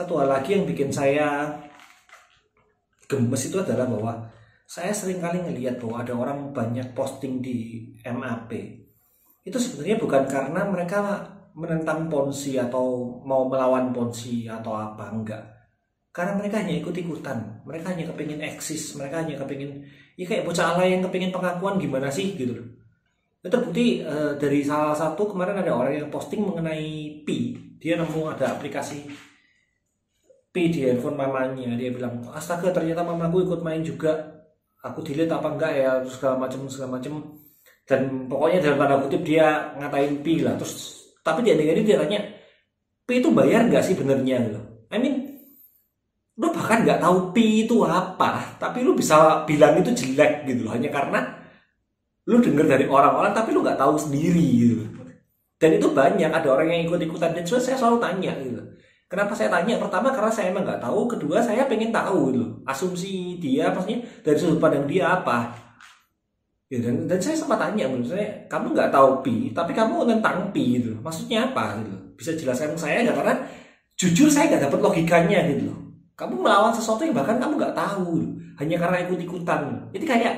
satu hal lagi yang bikin saya gemes itu adalah bahwa saya sering kali ngelihat bahwa ada orang banyak posting di MAP. Itu sebenarnya bukan karena mereka menentang Ponzi atau mau melawan Ponzi atau apa, enggak. Karena mereka hanya ikut-ikutan, mereka hanya kepingin eksis, mereka hanya kepingin, ya kayak bocah alay yang kepingin pengakuan gimana sih gitu loh. Itu terbukti dari salah satu kemarin ada orang yang posting mengenai Pi. Dia nemu ada aplikasi Pi di handphone mamanya. Dia bilang, astaga ternyata mamaku ikut main juga. Aku delete apa enggak ya, segala macam. Dan pokoknya dalam tanda kutip dia ngatain Pi lah. Terus tapi dia tanya, Pi itu bayar nggak sih benernya gitu. I mean, lu bahkan nggak tahu Pi itu apa, tapi lu bisa bilang itu jelek gitu loh, hanya karena lu denger dari orang-orang tapi lu nggak tahu sendiri gitu. Dan itu banyak ada orang yang ikut-ikutan, dan saya selalu tanya gitu. Kenapa saya tanya? Pertama karena saya emang nggak tahu, kedua saya pengen tahu gitu. Asumsi dia maksudnya dari sudut pandang dia apa. Ya, dan saya sempat tanya, menurut saya kamu nggak tahu Pi, tapi kamu tentang Pi gitu. Maksudnya apa gitu? Bisa jelaskan saya nggak? Karena jujur saya nggak dapat logikanya gitu loh. Kamu melawan sesuatu yang bahkan kamu nggak tahu, hanya karena ikut-ikutan. Jadi kayak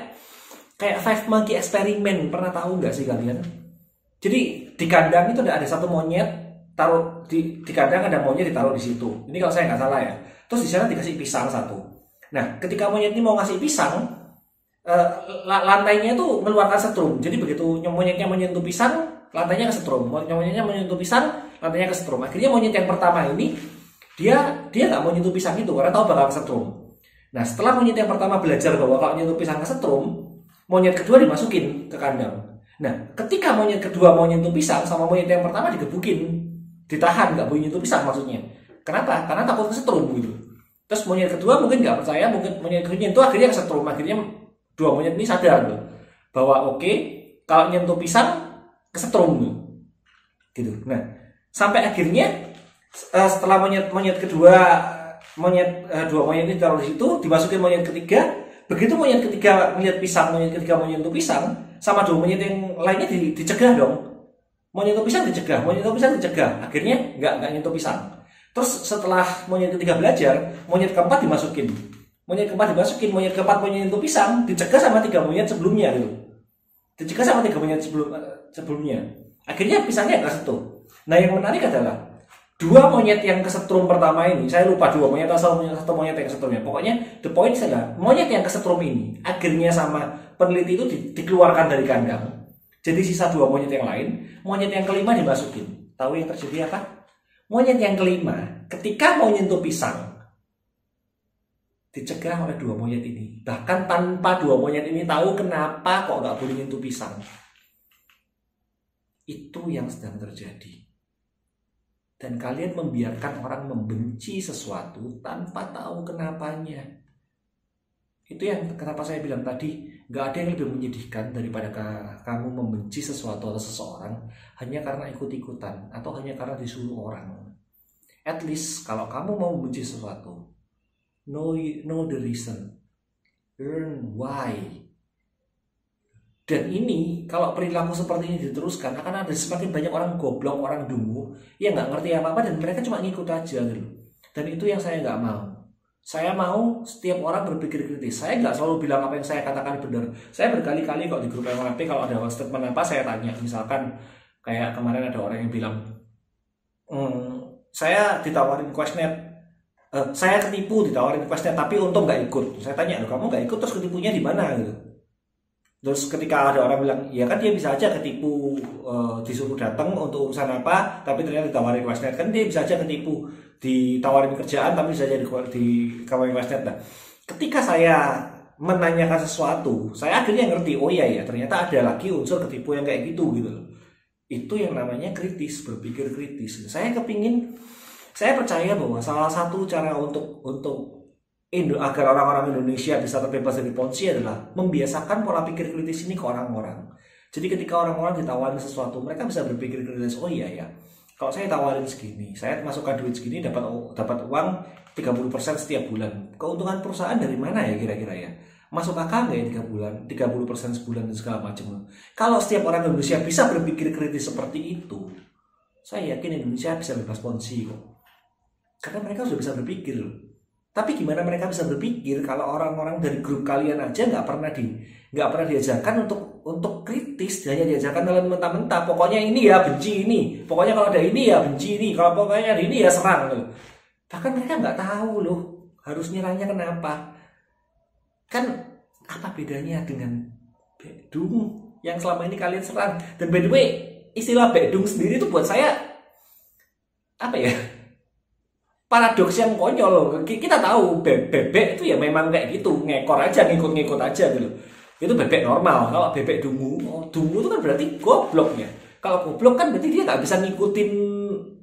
Five Monkey Experiment, pernah tahu nggak sih kalian? Jadi di kandang itu ada satu monyet, taruh di kandang ada monyet ditaruh di situ. Ini kalau saya nggak salah ya. Terus di sana dikasih pisang satu. Nah, ketika monyet ini mau ngasih pisang, lantainya itu mengeluarkan setrum. Jadi begitu monyetnya menyentuh pisang, lantainya kesetrum. Monyetnya menyentuh pisang, lantainya kesetrum. Akhirnya monyet yang pertama ini dia nggak mau nyentuh pisang itu karena tahu bakal kesetrum. Nah, setelah monyet yang pertama belajar bahwa kalau nyentuh pisang kesetrum, monyet kedua dimasukin ke kandang. Nah, ketika monyet kedua mau nyentuh pisang sama monyet yang pertama digebukin, ditahan, nggak boleh nyentuh pisang maksudnya. Kenapa? Karena takut kesetrum gitu. Terus monyet kedua mungkin nggak percaya, mungkin monyet kedua nyentuh akhirnya kesetrum. Akhirnya dua monyet ini sadar loh, bahwa oke, kalau nyentuh pisang kesetrum gitu. Nah, sampai akhirnya setelah monyet kedua dua monyet ini taruh di situ, dimasukin monyet ketiga. Begitu monyet ketiga melihat pisang, monyet ketiga mau nyentuh pisang, sama dua monyet yang lainnya dicegah dong. Monyet pisang dicegah, akhirnya nggak nyentuh pisang. Terus setelah monyet ketiga belajar, monyet keempat dimasukin, monyet keempat mau nyentuh pisang, dicegah sama tiga monyet sebelumnya gitu. Sebelumnya. Akhirnya pisangnya nggak sentuh. Nah, yang menarik adalah dua monyet yang kesetrum pertama ini, saya lupa dua monyet atau satu monyet yang kesetrumnya. Pokoknya the point adalah monyet yang kesetrum ini akhirnya sama peneliti itu dikeluarkan dari kandang. Jadi sisa dua monyet yang lain, monyet yang kelima dimasukin. Tahu yang terjadi apa? Monyet yang kelima ketika mau nyentuh pisang dicegah oleh dua monyet ini. Bahkan tanpa dua monyet ini tahu kenapa kok nggak boleh nyentuh pisang. Itu yang sedang terjadi. Dan kalian membiarkan orang membenci sesuatu tanpa tahu kenapanya. Itu yang kenapa saya bilang tadi, gak ada yang lebih menyedihkan daripada kamu membenci sesuatu atau seseorang hanya karena ikut-ikutan atau hanya karena disuruh orang. At least kalau kamu mau membenci sesuatu, know the reason, learn why. Dan ini, kalau perilaku seperti ini diteruskan, akan ada semakin banyak orang goblok, orang dungu, yang nggak ngerti apa-apa, dan mereka cuma ngikut aja gitu. Dan itu yang saya nggak mau. Saya mau setiap orang berpikir kritis. Saya nggak selalu bilang apa yang saya katakan benar. Saya berkali-kali kalau di grup MLP, kalau ada statement apa, saya tanya. Misalkan, kayak kemarin ada orang yang bilang, saya ditawarin Questnet, saya ketipu ditawarin Questnet, tapi untung nggak ikut. Saya tanya, kamu nggak ikut, terus ketipunya di mana gitu? Terus ketika ada orang bilang, ya kan dia bisa aja ketipu, disuruh datang untuk urusan apa, tapi ternyata ditawarin Questnet. Kan dia bisa aja ketipu, ditawarin kerjaan, tapi bisa aja ditawarin Questnet. Nah, ketika saya menanyakan sesuatu, saya akhirnya ngerti, oh iya ya, ternyata ada lagi unsur ketipu yang kayak gitu gitu loh. Itu yang namanya kritis, berpikir kritis. Saya percaya bahwa salah satu cara untuk agar orang-orang Indonesia bisa terbebas dari Ponzi adalah membiasakan pola pikir kritis ini ke orang-orang. Jadi ketika orang-orang ditawarin sesuatu, mereka bisa berpikir kritis. Oh iya ya, kalau saya tawarin segini, saya masukkan duit segini, dapat uang 30% setiap bulan. Keuntungan perusahaan dari mana ya kira-kira ya? Masuk akal nggak ya 3 bulan, 30% sebulan dan segala macam. Kalau setiap orang Indonesia bisa berpikir kritis seperti itu, saya yakin Indonesia bisa bebas Ponzi kok. Karena mereka sudah bisa berpikir loh. Tapi gimana mereka bisa berpikir kalau orang-orang dari grup kalian aja nggak pernah diajarkan untuk kritis, hanya diajarkan dalam mentah-mentah. Pokoknya ini ya benci ini, pokoknya kalau ada ini ya benci ini, kalau pokoknya ada ini ya serang loh. Bahkan mereka nggak tahu loh harus nyerangnya kenapa. Kan apa bedanya dengan bedung yang selama ini kalian serang? Dan by the way, istilah bedung sendiri itu buat saya apa ya? Paradoks yang konyol. Kita tahu bebek itu ya memang kayak gitu, ngekor aja, ngikut-ngikut aja gitu. Itu bebek normal. Kalau bebek dungu, dungu itu kan berarti goblok ya. Kalau goblok kan berarti dia nggak bisa ngikutin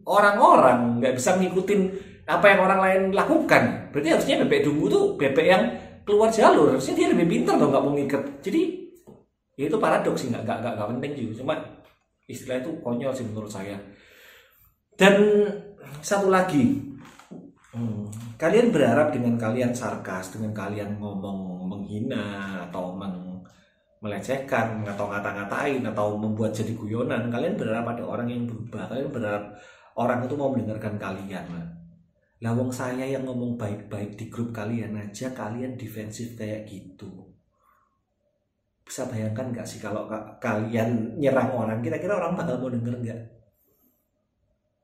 orang-orang, nggak bisa ngikutin apa yang orang lain lakukan. Berarti harusnya bebek dungu tuh bebek yang keluar jalur. Harusnya dia lebih pintar dong, nggak mau ngikat. Jadi ya itu paradoks sih, nggak penting juga. Cuma istilah itu konyol sih menurut saya. Dan satu lagi. Kalian berharap dengan kalian sarkas, dengan kalian ngomong menghina atau melecehkan atau ngata-ngatain atau membuat jadi guyonan, kalian berharap ada orang yang berubah, kalian berharap orang itu mau mendengarkan kalian. Lah wong saya yang ngomong baik-baik di grup kalian aja kalian defensif kayak gitu. Bisa bayangkan gak sih kalau kalian nyerang orang, kira-kira orang bakal mau denger gak?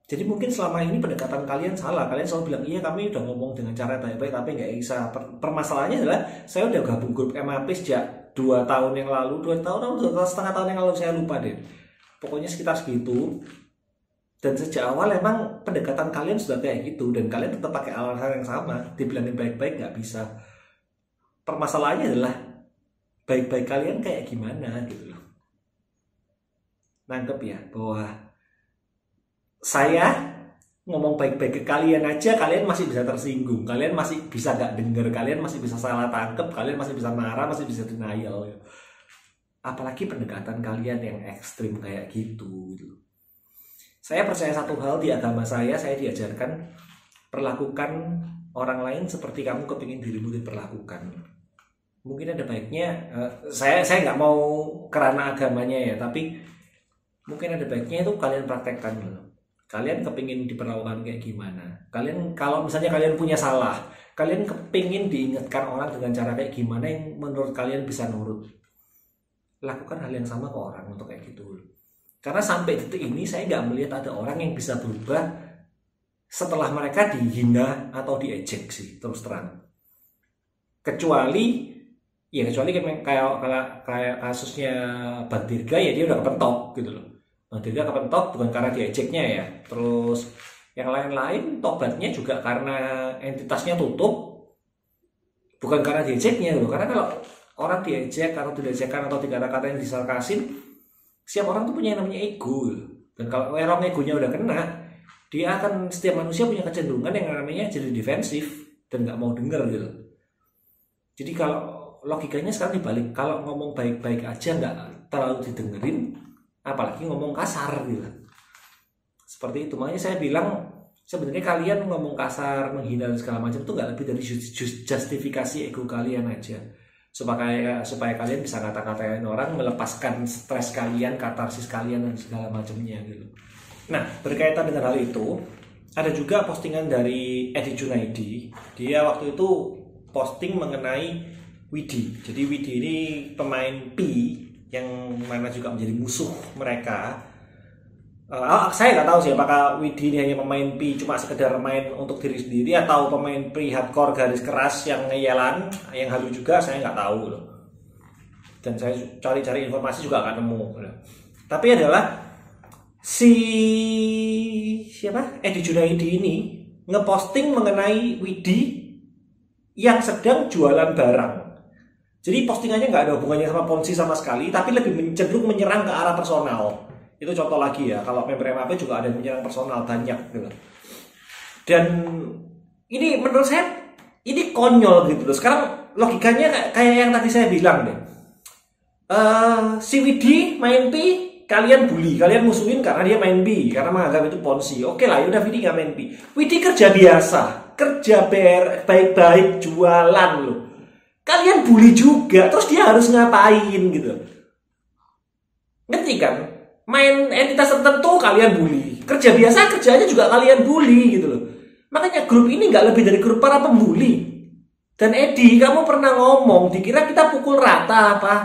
Jadi mungkin selama ini pendekatan kalian salah. Kalian selalu bilang, iya kami udah ngomong dengan cara baik-baik tapi nggak bisa. Permasalahannya adalah saya udah gabung grup MAP sejak 2 tahun yang lalu. 2 tahun atau 2,5 tahun yang lalu, saya lupa deh. Pokoknya sekitar segitu. Dan sejak awal emang pendekatan kalian sudah kayak gitu. Dan kalian tetap pakai alasan yang sama. Dibilangin baik-baik nggak bisa. Permasalahannya adalah baik-baik kalian kayak gimana gitu loh. Nangkep ya bahwa saya ngomong baik-baik ke kalian aja, kalian masih bisa tersinggung, kalian masih bisa gak denger, kalian masih bisa salah tangkep, kalian masih bisa marah, masih bisa denial. Apalagi pendekatan kalian yang ekstrim kayak gitu. Saya percaya satu hal di agama saya diajarkan perlakukan orang lain seperti kamu kepingin dirimu diperlakukan. Mungkin ada baiknya, saya nggak mau kerana agamanya ya, tapi mungkin ada baiknya itu kalian praktekkan dulu. Kalian kepingin diperlakukan kayak gimana? Kalian kalau misalnya kalian punya salah, kalian kepingin diingatkan orang dengan cara kayak gimana yang menurut kalian bisa nurut. Lakukan hal yang sama ke orang untuk kayak gitu. Karena sampai detik ini saya nggak melihat ada orang yang bisa berubah setelah mereka dihina atau diejek sih, terus terang. Kecuali kayak kasusnya Bang Dirga ya, dia udah kepentok gitu loh. Bang Dirga kepentok bukan karena diejeknya ya. Terus yang lain-lain tobatnya juga karena entitasnya tutup, bukan karena diejeknya loh. Karena kalau orang diejek atau dilecehkan atau dikata-katain disarkasin, setiap orang tuh punya yang namanya ego. Dan kalau orang egonya udah kena, dia akan, setiap manusia punya kecenderungan yang namanya jadi defensif dan nggak mau denger gitu. Jadi kalau logikanya sekarang dibalik, kalau ngomong baik-baik aja nggak terlalu didengerin, apalagi ngomong kasar gitu. Seperti itu. Makanya saya bilang sebenarnya kalian ngomong kasar, menghina dan segala macam itu nggak lebih dari justifikasi ego kalian aja. Supaya kalian bisa kata-katain orang, melepaskan stres kalian, katarsis kalian dan segala macamnya gitu. Nah, berkaitan dengan hal itu, ada juga postingan dari Edi Junaidi. Dia waktu itu posting mengenai Widi. Jadi Widi ini pemain P yang mana juga menjadi musuh mereka. Saya nggak tahu sih apakah Widi ini hanya pemain P cuma sekedar main untuk diri sendiri atau pemain P hardcore garis keras yang ngeyelan, yang halu juga, saya nggak tahu loh. Dan saya cari-cari informasi juga nggak nemu. Tapi adalah Edi Junaidi ini ngeposting mengenai Widi yang sedang jualan barang. Jadi postingannya nggak ada hubungannya sama Ponzi sama sekali, tapi lebih cenderung menyerang ke arah personal. Itu contoh lagi ya, kalau member MAP juga ada yang menyerang personal banyak gitu. Dan ini menurut saya ini konyol gitu loh. Sekarang logikanya kayak yang tadi saya bilang deh. Si Widi main P, kalian bully, kalian musuhin karena dia main B, karena menganggap itu Ponzi. Oke lah, yaudah Widi nggak main B. Widi kerja biasa, kerja baik-baik, jualan loh. Kalian bully juga, terus dia harus ngapain gitu? Ngerti kan? Main entitas tertentu kalian bully, kerja biasa kerjanya juga kalian bully gitu loh. Makanya grup ini nggak lebih dari grup para pembuli. Dan Edi, kamu pernah ngomong, dikira kita pukul rata apa?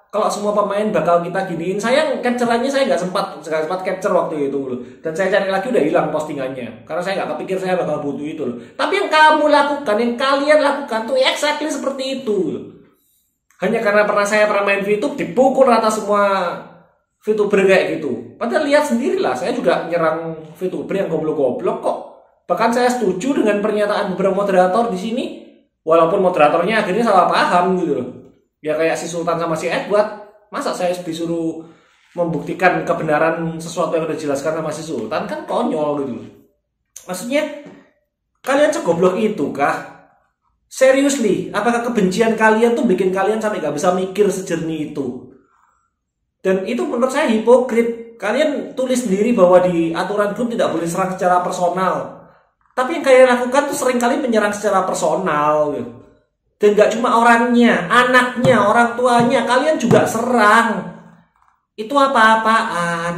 Kalau semua pemain bakal kita giniin. Saya capture-annya saya nggak sempat capture waktu itu loh. Dan saya cari lagi udah hilang postingannya. Karena saya nggak kepikir saya bakal butuh itu loh. Tapi yang kamu lakukan, yang kalian lakukan tuh exactly seperti itu loh. Hanya karena saya pernah main VTube, dipukul rata semua VTuber kayak gitu. Padahal lihat sendirilah, saya juga nyerang VTuber yang goblok-goblok kok. Bahkan saya setuju dengan pernyataan beberapa moderator di sini. Walaupun moderatornya akhirnya salah paham gitu loh. Ya kayak si Sultan sama si Edward. Masa saya disuruh membuktikan kebenaran sesuatu yang udah dijelaskan sama si Sultan, kan konyol gitu loh. Maksudnya kalian segoblok itu kah? Seriously, apakah kebencian kalian tuh bikin kalian sampai gak bisa mikir sejernih itu? Dan itu menurut saya hipokrit. Kalian tulis sendiri bahwa di aturan grup tidak boleh serang secara personal. Tapi yang kalian lakukan tuh seringkali menyerang secara personal gitu. Dan gak cuma orangnya, anaknya, orang tuanya, kalian juga serang. Itu apa-apaan?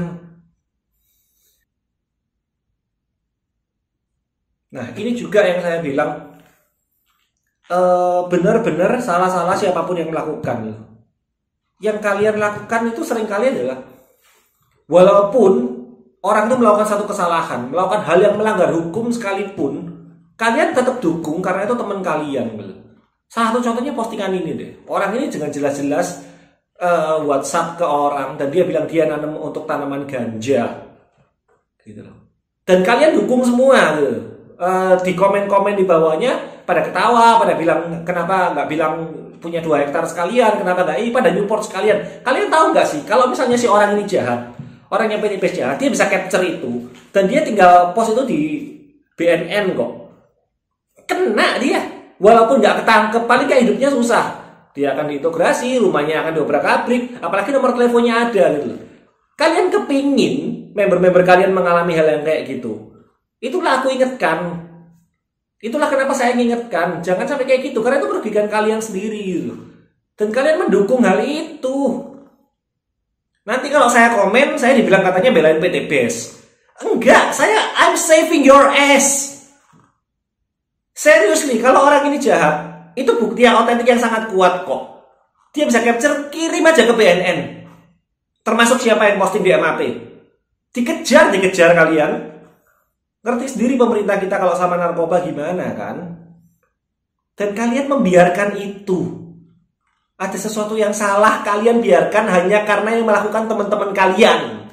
Nah, ini juga yang saya bilang, benar-benar salah-salah siapapun yang melakukan. Yang kalian lakukan itu seringkali adalah, walaupun orang itu melakukan satu kesalahan, melakukan hal yang melanggar hukum sekalipun, kalian tetap dukung karena itu teman kalian. Salah satu contohnya postingan ini deh. Orang ini dengan jelas-jelas WhatsApp ke orang dan dia bilang dia nanam untuk tanaman ganja, gitu loh. Dan kalian dukung semua, gitu. Di komen-komen di bawahnya pada ketawa, pada bilang kenapa nggak bilang punya 2 hektar sekalian, kenapa nggak pada Newport sekalian. Kalian tahu nggak sih kalau misalnya si orang ini jahat, orang yang PTPS jahat, dia bisa capture itu dan dia tinggal post itu di BNN kok. Kena dia. Walaupun nggak ketangkep, paling kayak hidupnya susah. Dia akan diintegrasi, rumahnya akan diobrak-abrik, apalagi nomor teleponnya ada gitu. Kalian kepingin member-member kalian mengalami hal yang kayak gitu. Itulah aku ingatkan. Itulah kenapa saya ingatkan. Jangan sampai kayak gitu, karena itu merugikan kalian sendiri gitu. Dan kalian mendukung hal itu. Nanti kalau saya komen, saya dibilang katanya belain PTBS. Enggak, I'm saving your ass. Seriously, kalau orang ini jahat, itu bukti yang otentik yang sangat kuat kok. Dia bisa capture, kirim aja ke BNN. Termasuk siapa yang posting di MAP. Dikejar kalian. Ngerti sendiri pemerintah kita kalau sama narkoba gimana kan? Dan kalian membiarkan itu. Ada sesuatu yang salah, kalian biarkan hanya karena yang melakukan teman-teman kalian.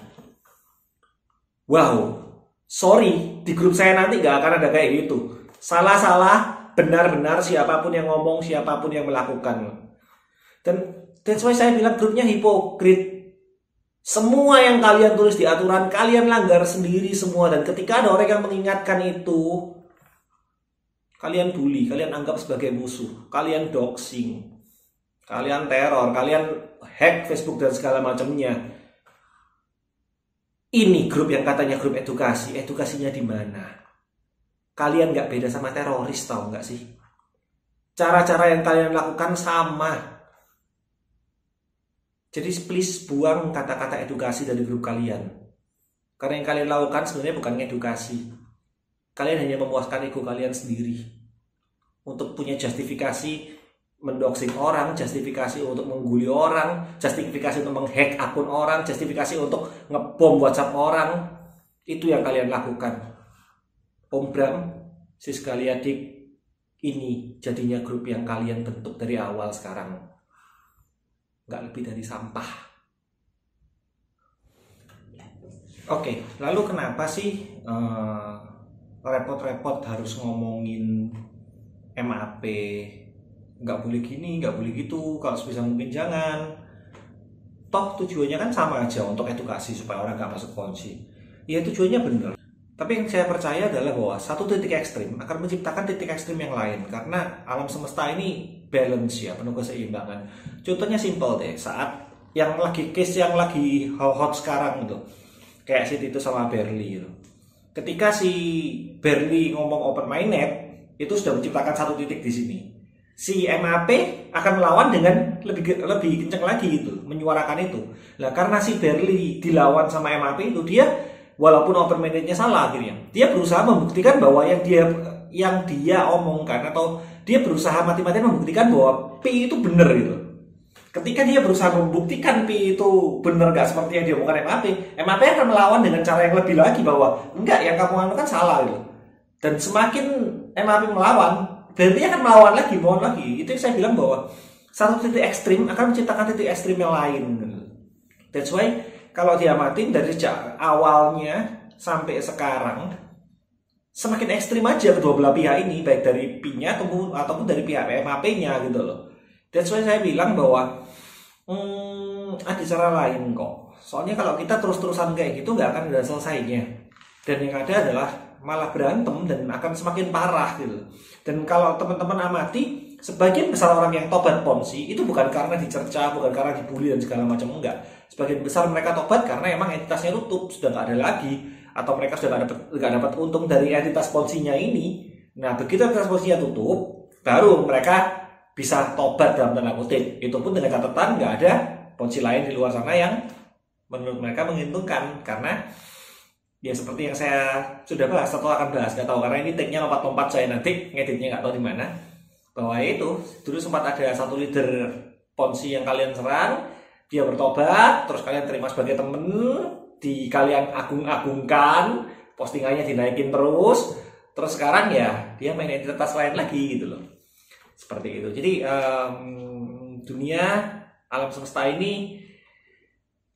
Wow, sorry, di grup saya nanti gak akan ada kayak gitu. Salah-salah, benar-benar siapapun yang ngomong, siapapun yang melakukan. Dan that's why saya bilang grupnya hipokrit. Semua yang kalian tulis di aturan, kalian langgar sendiri semua. Dan ketika ada orang yang mengingatkan itu, kalian bully, kalian anggap sebagai musuh, kalian doxing, kalian teror, kalian hack Facebook dan segala macamnya. Ini grup yang katanya grup edukasi, edukasinya di mana? Kalian nggak beda sama teroris, tau nggak sih? Cara-cara yang kalian lakukan sama. Jadi please buang kata-kata edukasi dari grup kalian. Karena yang kalian lakukan sebenarnya bukan edukasi. Kalian hanya memuaskan ego kalian sendiri. Untuk punya justifikasi mendoxing orang, justifikasi untuk mengguli orang, justifikasi untuk menghack akun orang, justifikasi untuk ngebom WhatsApp orang. Itu yang kalian lakukan. Om Bram, Siska Liadik, ini jadinya grup yang kalian bentuk dari awal sekarang. Nggak lebih dari sampah. Oke, lalu kenapa sih repot-repot harus ngomongin MAP? Nggak boleh gini, nggak boleh gitu, kalau sebisa mungkin jangan. Toh tujuannya kan sama aja, untuk edukasi supaya orang nggak masuk kunci. Ya tujuannya benar. Tapi yang saya percaya adalah bahwa satu titik ekstrim akan menciptakan titik ekstrim yang lain. Karena alam semesta ini balance ya, penuh keseimbangan. Contohnya simpel deh, saat yang lagi case yang lagi hot sekarang gitu, kayak si Tito sama Berli gitu. Ketika si Berli ngomong open minded, itu sudah menciptakan satu titik di sini. Si MAP akan melawan dengan lebih kencang lagi gitu, menyuarakan itu. Nah, karena si Berli dilawan sama MAP itu, dia walaupun open mindednya salah akhirnya. Dia berusaha membuktikan bahwa yang dia omongkan, atau dia berusaha mati-matian membuktikan bahwa Pi itu benar gitu. Ketika dia berusaha membuktikan Pi itu benar gak seperti yang diomongkan MAP akan melawan dengan cara yang lebih lagi bahwa enggak, yang kamu anu kan salah gitu. Dan semakin MAP melawan, berarti akan melawan lagi. Itu yang saya bilang bahwa satu titik ekstrim akan menciptakan titik ekstrim yang lain. That's why kalau diamatin dari sejak awalnya sampai sekarang, semakin ekstrim aja kedua belah pihak ini, baik dari Pi-nya ataupun dari pihak MAP-nya gitu loh. That's why saya bilang bahwa ada cara lain kok. Soalnya kalau kita terus-terusan kayak gitu nggak akan ada selesainya. Dan yang ada adalah malah berantem dan akan semakin parah gitu. Dan kalau teman-teman amati, sebagian besar orang yang tobat ponzi itu bukan karena dicerca, bukan karena dibully dan segala macam, enggak. Sebagian besar mereka tobat karena emang entitasnya tutup, sudah nggak ada lagi, atau mereka sudah nggak dapat untung dari entitas ponzinya ini. Nah, begitu entitas ponzinya tutup, baru mereka bisa tobat dalam tanda kutip. Itu pun dengan catatan nggak ada ponzi lain di luar sana yang menurut mereka menguntungkan, karena ya seperti yang saya sudah bahas atau akan bahas, nggak tahu karena ini take-nya lompat-lompat, saya nanti ngeditnya nggak tahu di mana. Bahwa itu dulu sempat ada satu leader ponzi yang kalian serang, dia bertobat, terus kalian terima sebagai temen, kalian agung-agungkan, postingannya dinaikin terus sekarang ya dia main entitas lain lagi gitu loh, seperti itu. Jadi dunia alam semesta ini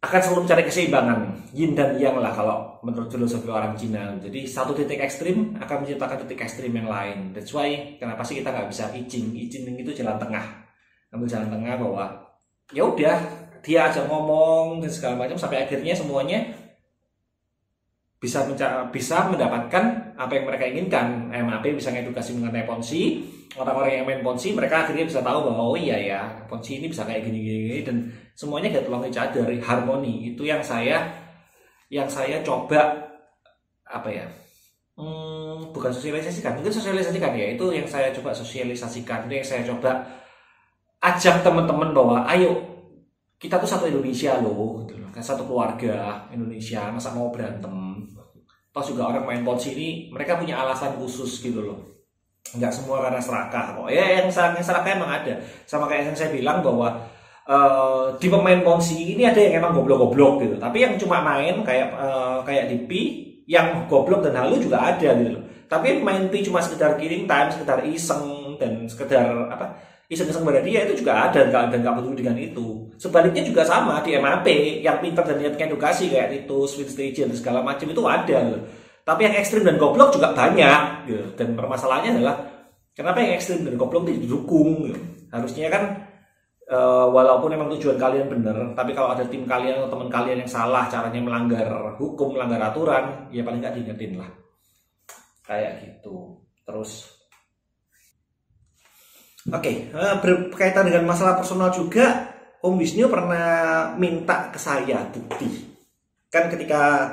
akan selalu mencari keseimbangan, yin dan yang lah kalau menurut filosofi orang Cina. Jadi satu titik ekstrim akan menciptakan titik ekstrim yang lain. That's why kenapa sih kita nggak bisa ijing itu jalan tengah, ambil jalan tengah bahwa ya udah dia aja ngomong dan segala macam sampai akhirnya semuanya bisa mendapatkan apa yang mereka inginkan. MAP bisa ngedukasi mengenai ponzi, orang-orang yang main ponzi mereka akhirnya bisa tahu bahwa oh iya ya ponzi ini bisa kayak gini dan semuanya get along each other, harmoni. Itu yang saya coba apa ya, bukan sosialisasikan, mungkin sosialisasikan ya, itu yang saya coba sosialisasikan, itu yang saya coba ajak teman-teman bahwa ayo kita tuh satu Indonesia loh, gitu loh. Kan satu keluarga Indonesia, masa mau berantem. Toh juga orang main ponzi ini mereka punya alasan khusus gitu loh, nggak semua karena serakah kok. Ya yang serakah emang ada, sama kayak yang saya bilang bahwa di pemain ponzi ini ada yang emang goblok-goblok gitu, tapi yang cuma main kayak di Pi yang goblok dan halu juga ada gitu loh. Tapi main Pi cuma sekedar killing time, sekedar iseng dan sekedar iseng-iseng pada dia itu juga ada dan nggak peduli dengan itu. Sebaliknya juga sama di MAP yang pintar dan niat edukasi kayak itu Sweet Station dan segala macam itu ada gitu. Tapi yang ekstrim dan goblok juga banyak gitu. Dan permasalahannya adalah kenapa yang ekstrim dan goblok didukung gitu. Harusnya kan walaupun memang tujuan kalian benar, tapi kalau ada tim kalian atau teman kalian yang salah caranya melanggar hukum, melanggar aturan, ya paling nggak diingetin lah kayak gitu. Terus berkaitan dengan masalah personal juga, Om Wisnu pernah minta ke saya bukti. Kan ketika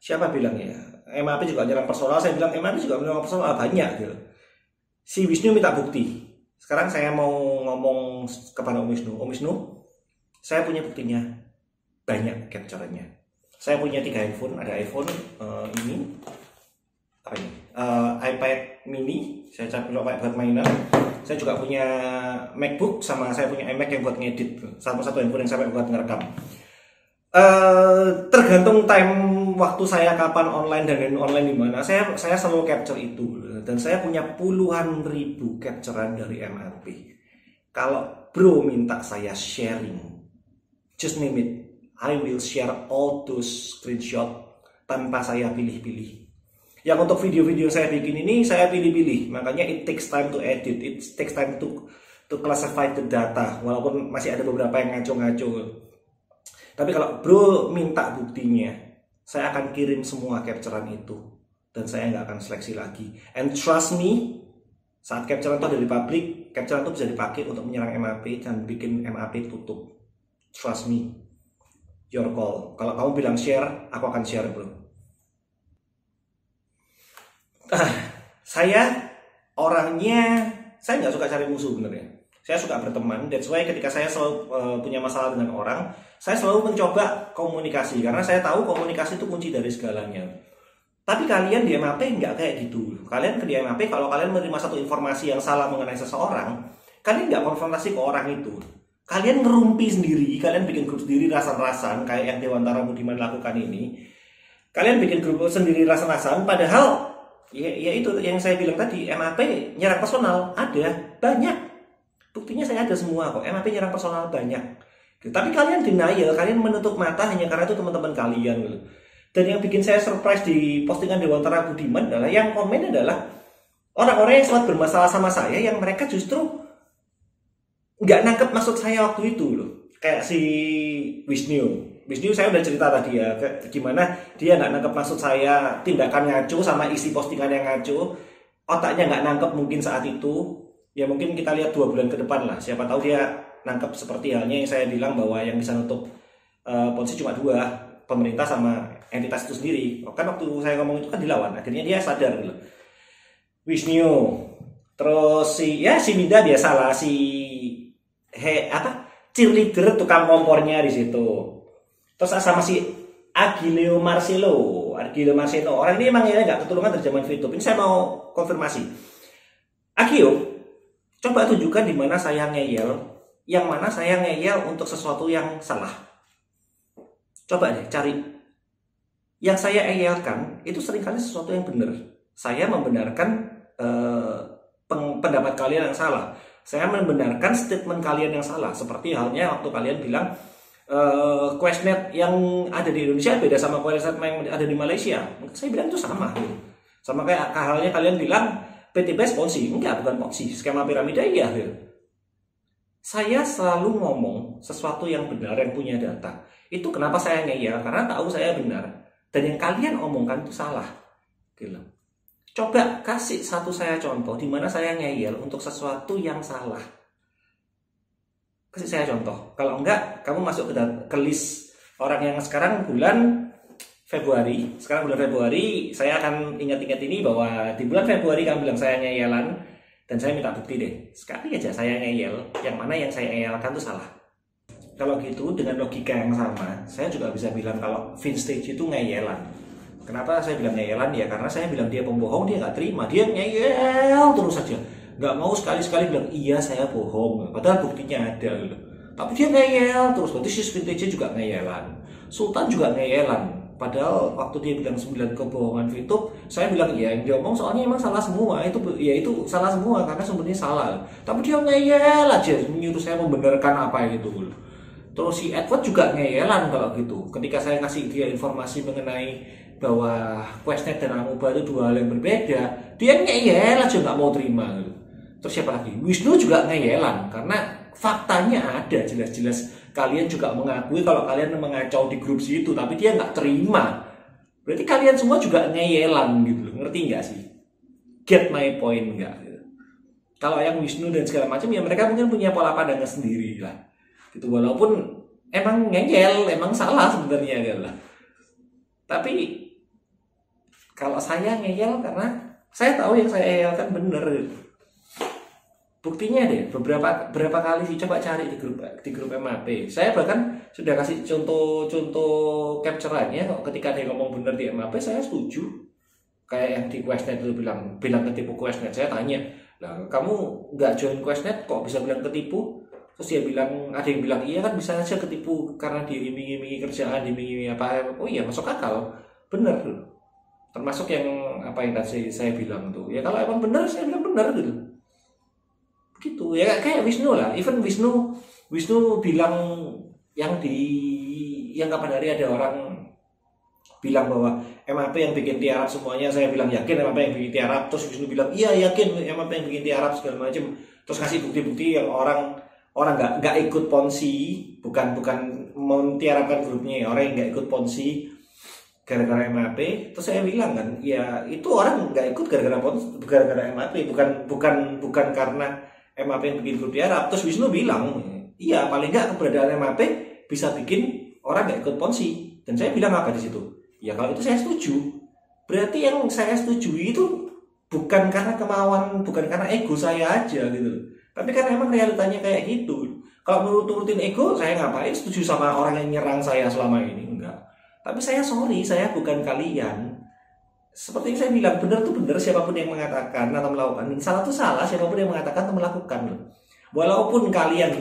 siapa bilang ya, MAP juga nyerang personal, saya bilang MAP juga menyerang personal banyak gitu. Si Wisnu minta bukti. Sekarang saya mau ngomong kepada Om Wisnu, saya punya buktinya banyak, capture-nya. Saya punya 3 handphone, ada iPhone ini, apa ini? iPad mini, saya coba buat mainan. Saya juga punya MacBook, sama saya punya iMac yang buat ngedit. Sama satu handphone yang saya buat ngerekam. Tergantung time waktu saya kapan online dan online di mana, saya selalu capture itu. Dan saya punya puluhan ribu capturean dari MAP. Kalau bro minta saya sharing, just name it, I will share all those screenshot tanpa saya pilih-pilih. Yang untuk video-video saya bikin ini saya pilih-pilih, makanya it takes time to edit, it takes time to classify the data, walaupun masih ada beberapa yang ngaco-ngaco. Tapi kalau bro minta buktinya, saya akan kirim semua capturean itu, dan saya nggak akan seleksi lagi. And trust me, saat capturean itu ada di publik, capturean itu bisa dipakai untuk menyerang MAP dan bikin MAP tutup. Trust me, your call. Kalau kamu bilang share, aku akan share bro. Saya orangnya, saya nggak suka cari musuh benernya. Saya suka berteman. That's why ketika saya selalu punya masalah dengan orang, saya selalu mencoba komunikasi karena saya tahu komunikasi itu kunci dari segalanya. Tapi kalian di MAP nggak kayak gitu. Kalian di MAP kalau kalian menerima satu informasi yang salah mengenai seseorang, kalian nggak konfrontasi ke orang itu. Kalian ngerumpi sendiri, kalian bikin grup sendiri rasan-rasan kayak yang Dewantara Budiman lakukan ini. Kalian bikin grup sendiri rasan-rasan, padahal ya itu yang saya bilang tadi, MAP nyerang personal ada banyak. Buktinya saya ada semua kok. MAP nyerang personal banyak. Tapi kalian denial, kalian menutup mata hanya karena itu teman-teman kalian. Dan yang bikin saya surprise di postingan Dewantara Budiman adalah yang komen adalah orang-orang yang sempat bermasalah sama saya, yang mereka justru nggak nangkep maksud saya waktu itu loh. Kayak si Wisnu saya udah cerita tadi ya, gimana dia nggak nangkep maksud saya, tindakan ngaco sama isi postingan yang ngaco, otaknya nggak nangkep mungkin saat itu. Ya mungkin kita lihat 2 bulan ke depan lah, siapa tahu dia nangkep seperti halnya yang saya bilang bahwa yang bisa nutup ponzi cuma 2, pemerintah sama entitas itu sendiri. Kan waktu saya ngomong itu kan dilawan, akhirnya dia sadar gitu. Wisnu, terus si Minda biasalah, cheerleader tukang kompornya di situ. Terus sama si Agileo Marcelo, orang ini emang ya nggak keturunan dari zaman Fitup. Ini saya mau konfirmasi. Agio, coba tunjukkan di mana saya ngeyel, yang mana saya ngeyel untuk sesuatu yang salah. Coba deh cari. Yang saya eyelkan itu seringkali sesuatu yang benar. Saya membenarkan pendapat kalian yang salah. Saya membenarkan statement kalian yang salah. Seperti halnya waktu kalian bilang Questnet yang ada di Indonesia beda sama Questnet yang ada di Malaysia. Saya bilang itu sama. Sama kayak halnya kalian bilang PTBS Ponzi, enggak, bukan Ponzi, skema piramida iya. Saya selalu ngomong sesuatu yang benar, yang punya data. Itu kenapa saya ngeyel, karena tahu saya benar. Dan yang kalian omongkan itu salah. Gitu. Coba kasih satu saya contoh di mana saya ngeyel untuk sesuatu yang salah. Kasih saya contoh. Kalau enggak, kamu masuk ke list orang yang sekarang bulan Februari, saya akan ingat-ingat ini bahwa di bulan Februari kamu bilang saya ngeyelan, dan saya minta bukti deh. Sekali aja saya ngeyel, yang mana yang saya ngeyelkan itu salah. Kalau gitu dengan logika yang sama, saya juga bisa bilang kalau Vintage itu ngeyelan. Kenapa saya bilang ngeyelan? Ya karena saya bilang dia pembohong, dia nggak terima, dia ngeyel terus saja, nggak mau sekali-sekali bilang iya saya bohong, padahal buktinya ada gitu. Tapi dia ngeyel terus, berarti si Vintage juga ngeyelan, Sultan juga ngeyelan. Padahal waktu dia bilang 9 kebohongan Fitup, saya bilang iya yang dia omong soalnya emang salah semua, itu salah semua karena sumbernya salah. Tapi dia ngeyel aja menyuruh saya membenarkan apa gitu. Terus si Edward juga ngeyelan kalau gitu. Ketika saya kasih dia informasi mengenai bahwa Questnet dan Amuba itu 2 hal yang berbeda, dia ngeyel aja nggak mau terima. Terus siapa lagi? Wisnu juga ngeyelan karena faktanya ada jelas-jelas. Kalian juga mengakui kalau kalian mengacau di grup situ, tapi dia nggak terima. Berarti kalian semua juga ngeyelan gitu, ngerti nggak sih? Get my point nggak? Kalau yang Wisnu dan segala macam, ya mereka mungkin punya pola pandangnya sendiri lah. Gitu, walaupun emang ngeyel, emang salah sebenarnya kan lah. Tapi kalau saya ngeyel karena saya tahu yang saya eyelkan bener. Buktinya deh, berapa kali sih, coba cari di grup MAP. Saya bahkan sudah kasih contoh capture-annya kok, ketika dia ngomong benar di MAP saya setuju. Kayak yang di Questnet itu bilang ketipu Questnet. Saya tanya, "Lah, kamu nggak join Questnet kok bisa bilang ketipu?" Terus dia bilang, ada yang bilang, "Iya kan bisa aja ketipu karena diiming-imingi kerjaan, diiming-imingi apa." Oh iya, masuk akal. Bener. Termasuk yang apa yang tadi saya bilang tuh. Ya kalau emang benar, saya bilang benar gitu. Gitu ya, kayak Wisnu lah. Even Wisnu bilang yang kapan hari ada orang bilang bahwa MAP yang bikin tiarap semuanya, saya bilang yakin MAP yang bikin tiarap. Terus Wisnu bilang iya yakin MAP yang bikin tiarap segala macam. Terus kasih bukti-bukti yang orang nggak ikut ponzi, bukan mentiarapkan grupnya ya, orang yang nggak ikut ponzi gara-gara MAP. Terus saya bilang kan, ya itu orang nggak ikut gara-gara MAP, bukan karena MAP yang bikin grup tiarap. Terus Wisnu bilang, iya paling nggak keberadaan MAP bisa bikin orang nggak ikut ponzi. Dan saya bilang apa di situ? Ya kalau itu saya setuju. Berarti yang saya setuju itu bukan karena kemauan, bukan karena ego saya aja gitu. Tapi kan emang realitanya kayak gitu. Kalau nurutin ego, saya ngapain setuju sama orang yang nyerang saya selama ini? Enggak. Tapi saya sorry, saya bukan kalian. Seperti yang saya bilang, benar tuh benar siapapun yang mengatakan atau melakukan. Salah tuh salah siapapun yang mengatakan atau melakukan. Walaupun kalian,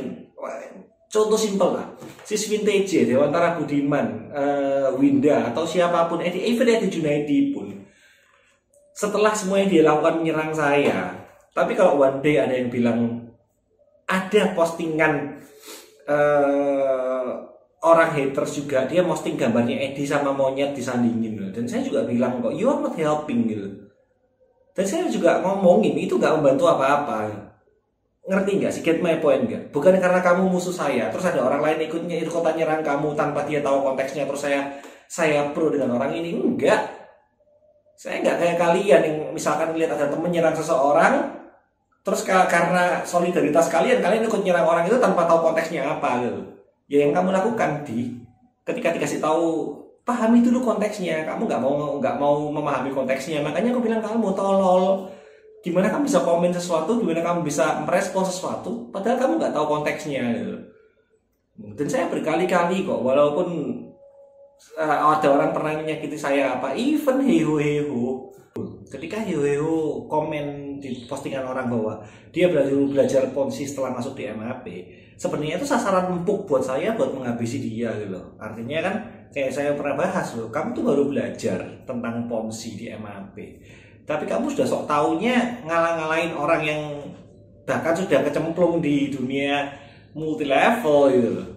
contoh simpel lah, Sis Vintage, Dewantara Budiman, Winda, atau siapapun, even Edi Junaidi pun, setelah semua yang dia lakukan menyerang saya, tapi kalau one day ada yang bilang, ada postingan orang haters juga, dia posting gambarnya Edi sama monyet disandingin, dan saya juga bilang kok, you are not helping gitu. Dan saya juga ngomongin, itu gak membantu apa-apa. Ngerti nggak sih, get my point nggak? Bukan karena kamu musuh saya, terus ada orang lain ikutnya ikutan nyerang kamu tanpa dia tahu konteksnya, terus saya pro dengan orang ini, enggak. Saya nggak kayak kalian yang misalkan lihat ada temen nyerang seseorang, terus karena solidaritas kalian ikut nyerang orang itu tanpa tahu konteksnya apa gitu. Ya yang kamu lakukan ketika dikasih tahu, pahami dulu konteksnya, kamu nggak mau memahami konteksnya, makanya aku bilang kamu tolol. Gimana kamu bisa komen sesuatu, gimana kamu bisa merespon sesuatu, padahal kamu nggak tahu konteksnya gitu. Dan saya berkali-kali kok, walaupun ada orang pernah menyakiti saya even heho, ketika heho komen di postingan orang bahwa dia belajar ponzi setelah masuk di MAP, sebenarnya itu sasaran empuk buat saya buat menghabisi dia gitu. Artinya kan kayak saya pernah bahas loh, kamu tuh baru belajar tentang ponzi di MAP, tapi kamu sudah sok taunya ngalah-ngalahin orang yang bahkan sudah kecemplung di dunia multi level gitu loh.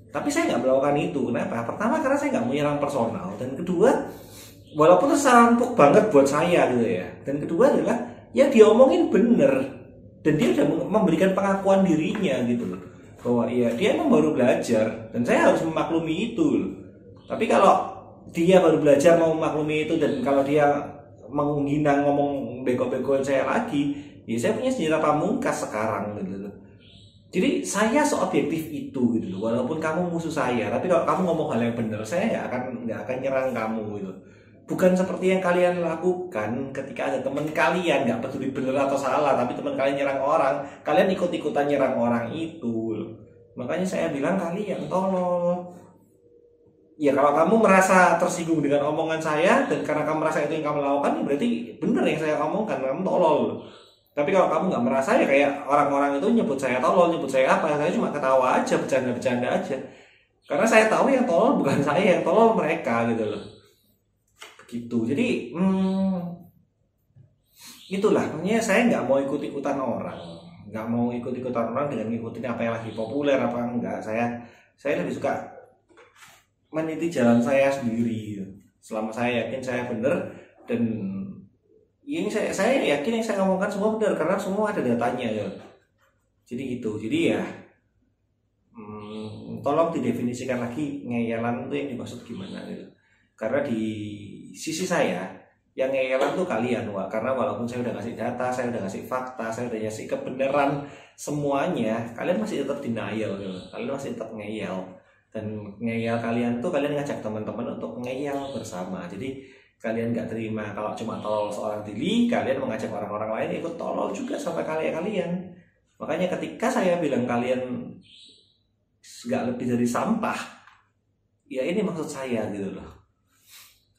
Tapi saya nggak melakukan itu. Kenapa? Pertama karena saya nggak mau nyerang personal, dan kedua walaupun itu salah empuk banget buat saya gitu ya. Dan kedua adalah ya dia omongin bener, dan dia sudah memberikan pengakuan dirinya gitu loh, bahwa iya dia emang baru belajar dan saya harus memaklumi itu loh. Tapi kalau dia baru belajar mau memaklumi itu, dan kalau dia menghina ngomong bego-begoin saya lagi, ya saya punya senjata pamungkas sekarang gitu loh. Jadi saya seobjektif itu gitu loh. Walaupun kamu musuh saya, tapi kalau kamu ngomong hal yang benar, saya nggak akan nyerang kamu gitu. Bukan seperti yang kalian lakukan ketika ada teman kalian, nggak peduli benar atau salah, tapi teman kalian nyerang orang, kalian ikut-ikutan nyerang orang itu loh. Makanya saya bilang kalian tolol. Ya kalau kamu merasa tersinggung dengan omongan saya, dan karena kamu merasa itu yang kamu lakukan, berarti benar yang saya omongkan, kamu tolol. Tapi kalau kamu nggak merasa, ya kayak orang-orang itu nyebut saya tolol, nyebut saya apa, saya cuma ketawa aja, bercanda-bercanda aja. Karena saya tahu yang tolol bukan saya, yang tolol mereka gitu loh. Begitu. Jadi itulah, makanya saya nggak mau ikut-ikutan orang, nggak mau ikut-ikutan orang dengan ngikutin apa yang lagi populer apa enggak. Saya lebih suka meniti jalan saya sendiri. Selama saya yakin saya benar, dan ini saya yakin yang saya ngomongkan semua benar karena semua ada datanya ya. Jadi gitu. Jadi ya tolong didefinisikan lagi ngeyelan itu yang dimaksud gimana gitu. Karena di sisi saya yang ngeyelan tuh kalian, karena walaupun saya udah kasih data, saya udah kasih fakta, saya udah kasih kebenaran semuanya, kalian masih tetap denial gitu. Kalian masih tetap ngeyel. Dan ngeyel kalian tuh kalian ngajak teman-teman untuk ngeyel bersama. Jadi kalian nggak terima kalau cuma tolol seorang diri, kalian mengajak orang-orang lain ikut tolol juga sampai kalian. Makanya ketika saya bilang kalian nggak lebih dari sampah, ya ini maksud saya gitu loh.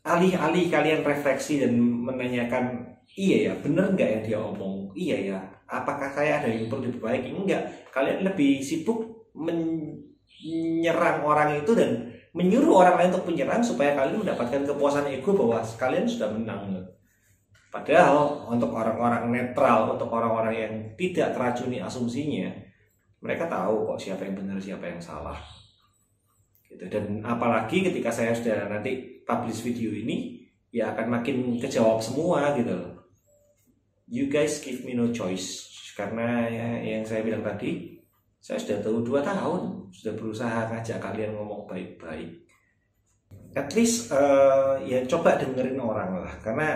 Alih-alih kalian refleksi dan menanyakan, iya ya bener nggak yang dia omong, iya ya apakah saya ada yang perlu diperbaiki, enggak. Kalian lebih sibuk menyerang orang itu dan menyuruh orang lain untuk menyerang supaya kalian mendapatkan kepuasan ego bahwa kalian sudah menang. Padahal untuk orang-orang netral, untuk orang-orang yang tidak teracuni asumsinya, mereka tahu kok siapa yang benar, siapa yang salah. Gitu. Dan apalagi ketika saya sudah nanti publish video ini, ya akan makin kejawab semua gitu loh. You guys give me no choice. Karena ya, yang saya bilang tadi, saya sudah tahu 2 tahun sudah berusaha ngajak kalian ngomong baik-baik. At least ya coba dengerin orang lah. Karena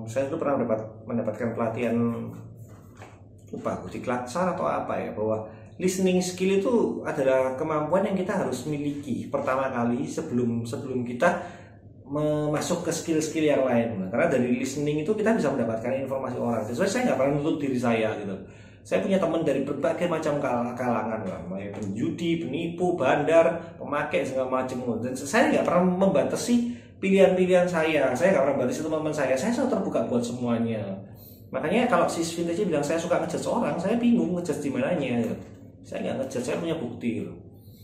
saya dulu pernah mendapatkan pelatihan, lupa di Klatsar atau apa ya, bahwa listening skill itu adalah kemampuan yang kita harus miliki pertama kali sebelum kita masuk ke skill-skill yang lain. Karena dari listening itu kita bisa mendapatkan informasi orang. Sesuai saya nggak pernah nutup diri saya gitu. Saya punya teman dari berbagai macam kalangan lah, mulai penjudi, penipu, bandar, pemakai segala macam. Dan saya nggak pernah membatasi pilihan-pilihan saya nggak pernah membatasi teman-teman saya selalu terbuka buat semuanya. Makanya kalau si vintage bilang saya suka ngejudge orang, saya bingung ngejudge di mananya. Saya nggak ngejudge, saya punya bukti.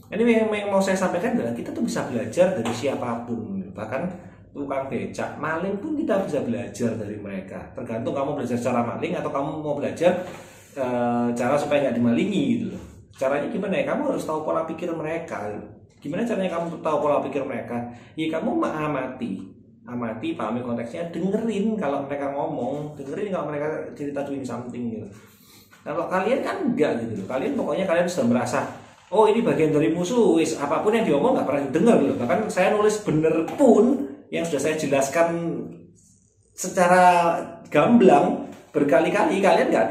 Ini yang mau saya sampaikan adalah kita tuh bisa belajar dari siapapun, bahkan tukang becak, maling pun kita bisa belajar dari mereka. Tergantung kamu belajar cara maling atau kamu mau belajar cara supaya nggak dimalingi gitu loh. Caranya gimana ya? Kamu harus tahu pola pikir mereka. Gimana caranya kamu tahu pola pikir mereka? Ya kamu amati, pahami konteksnya, dengerin kalau mereka ngomong, dengerin kalau mereka cerita doing something gitu. Kalau kalian kan enggak gitu loh. Kalian sudah merasa oh ini bagian dari musuh, apapun yang diomong nggak pernah didengar gitu. Bahkan saya nulis bener pun yang sudah saya jelaskan secara gamblang berkali-kali, kalian nggak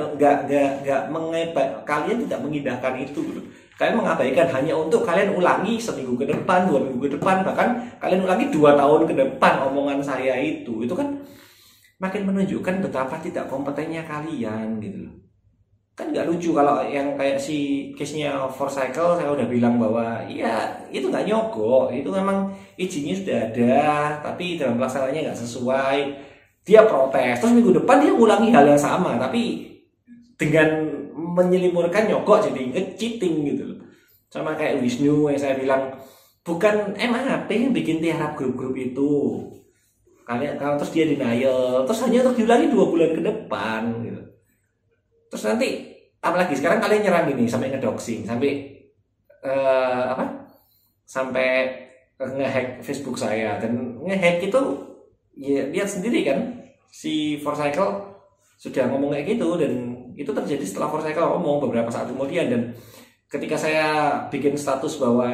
kalian tidak mengindahkan itu gitu. Kalian mengabaikan hanya untuk kalian ulangi seminggu ke depan, 2 minggu ke depan, bahkan kalian ulangi 2 tahun ke depan omongan saya itu kan makin menunjukkan betapa tidak kompetennya kalian gitu loh. Kan nggak lucu kalau yang kayak si case-nya Forcycle saya udah bilang bahwa ya itu nggak nyogok, itu memang izinnya sudah ada tapi dalam pelaksanaannya nggak sesuai, dia protes, terus minggu depan dia ulangi hal yang sama tapi dengan menyelimurkan nyogok jadi cheating gitu loh. Sama kayak Wisnu yang saya bilang bukan MAP yang bikin tiarap grup-grup itu, kalian kalau terus dia denial terus hanya untuk diulangi 2 bulan ke depan gitu. Terus nanti apalagi sekarang kalian nyerang ini sampai ngedoxing, sampai sampai ngehack Facebook saya, dan ngehack itu ya lihat sendiri kan si Forcycle sudah ngomong kayak gitu, dan itu terjadi setelah Forcycle ngomong beberapa saat kemudian. Dan ketika saya bikin status bahwa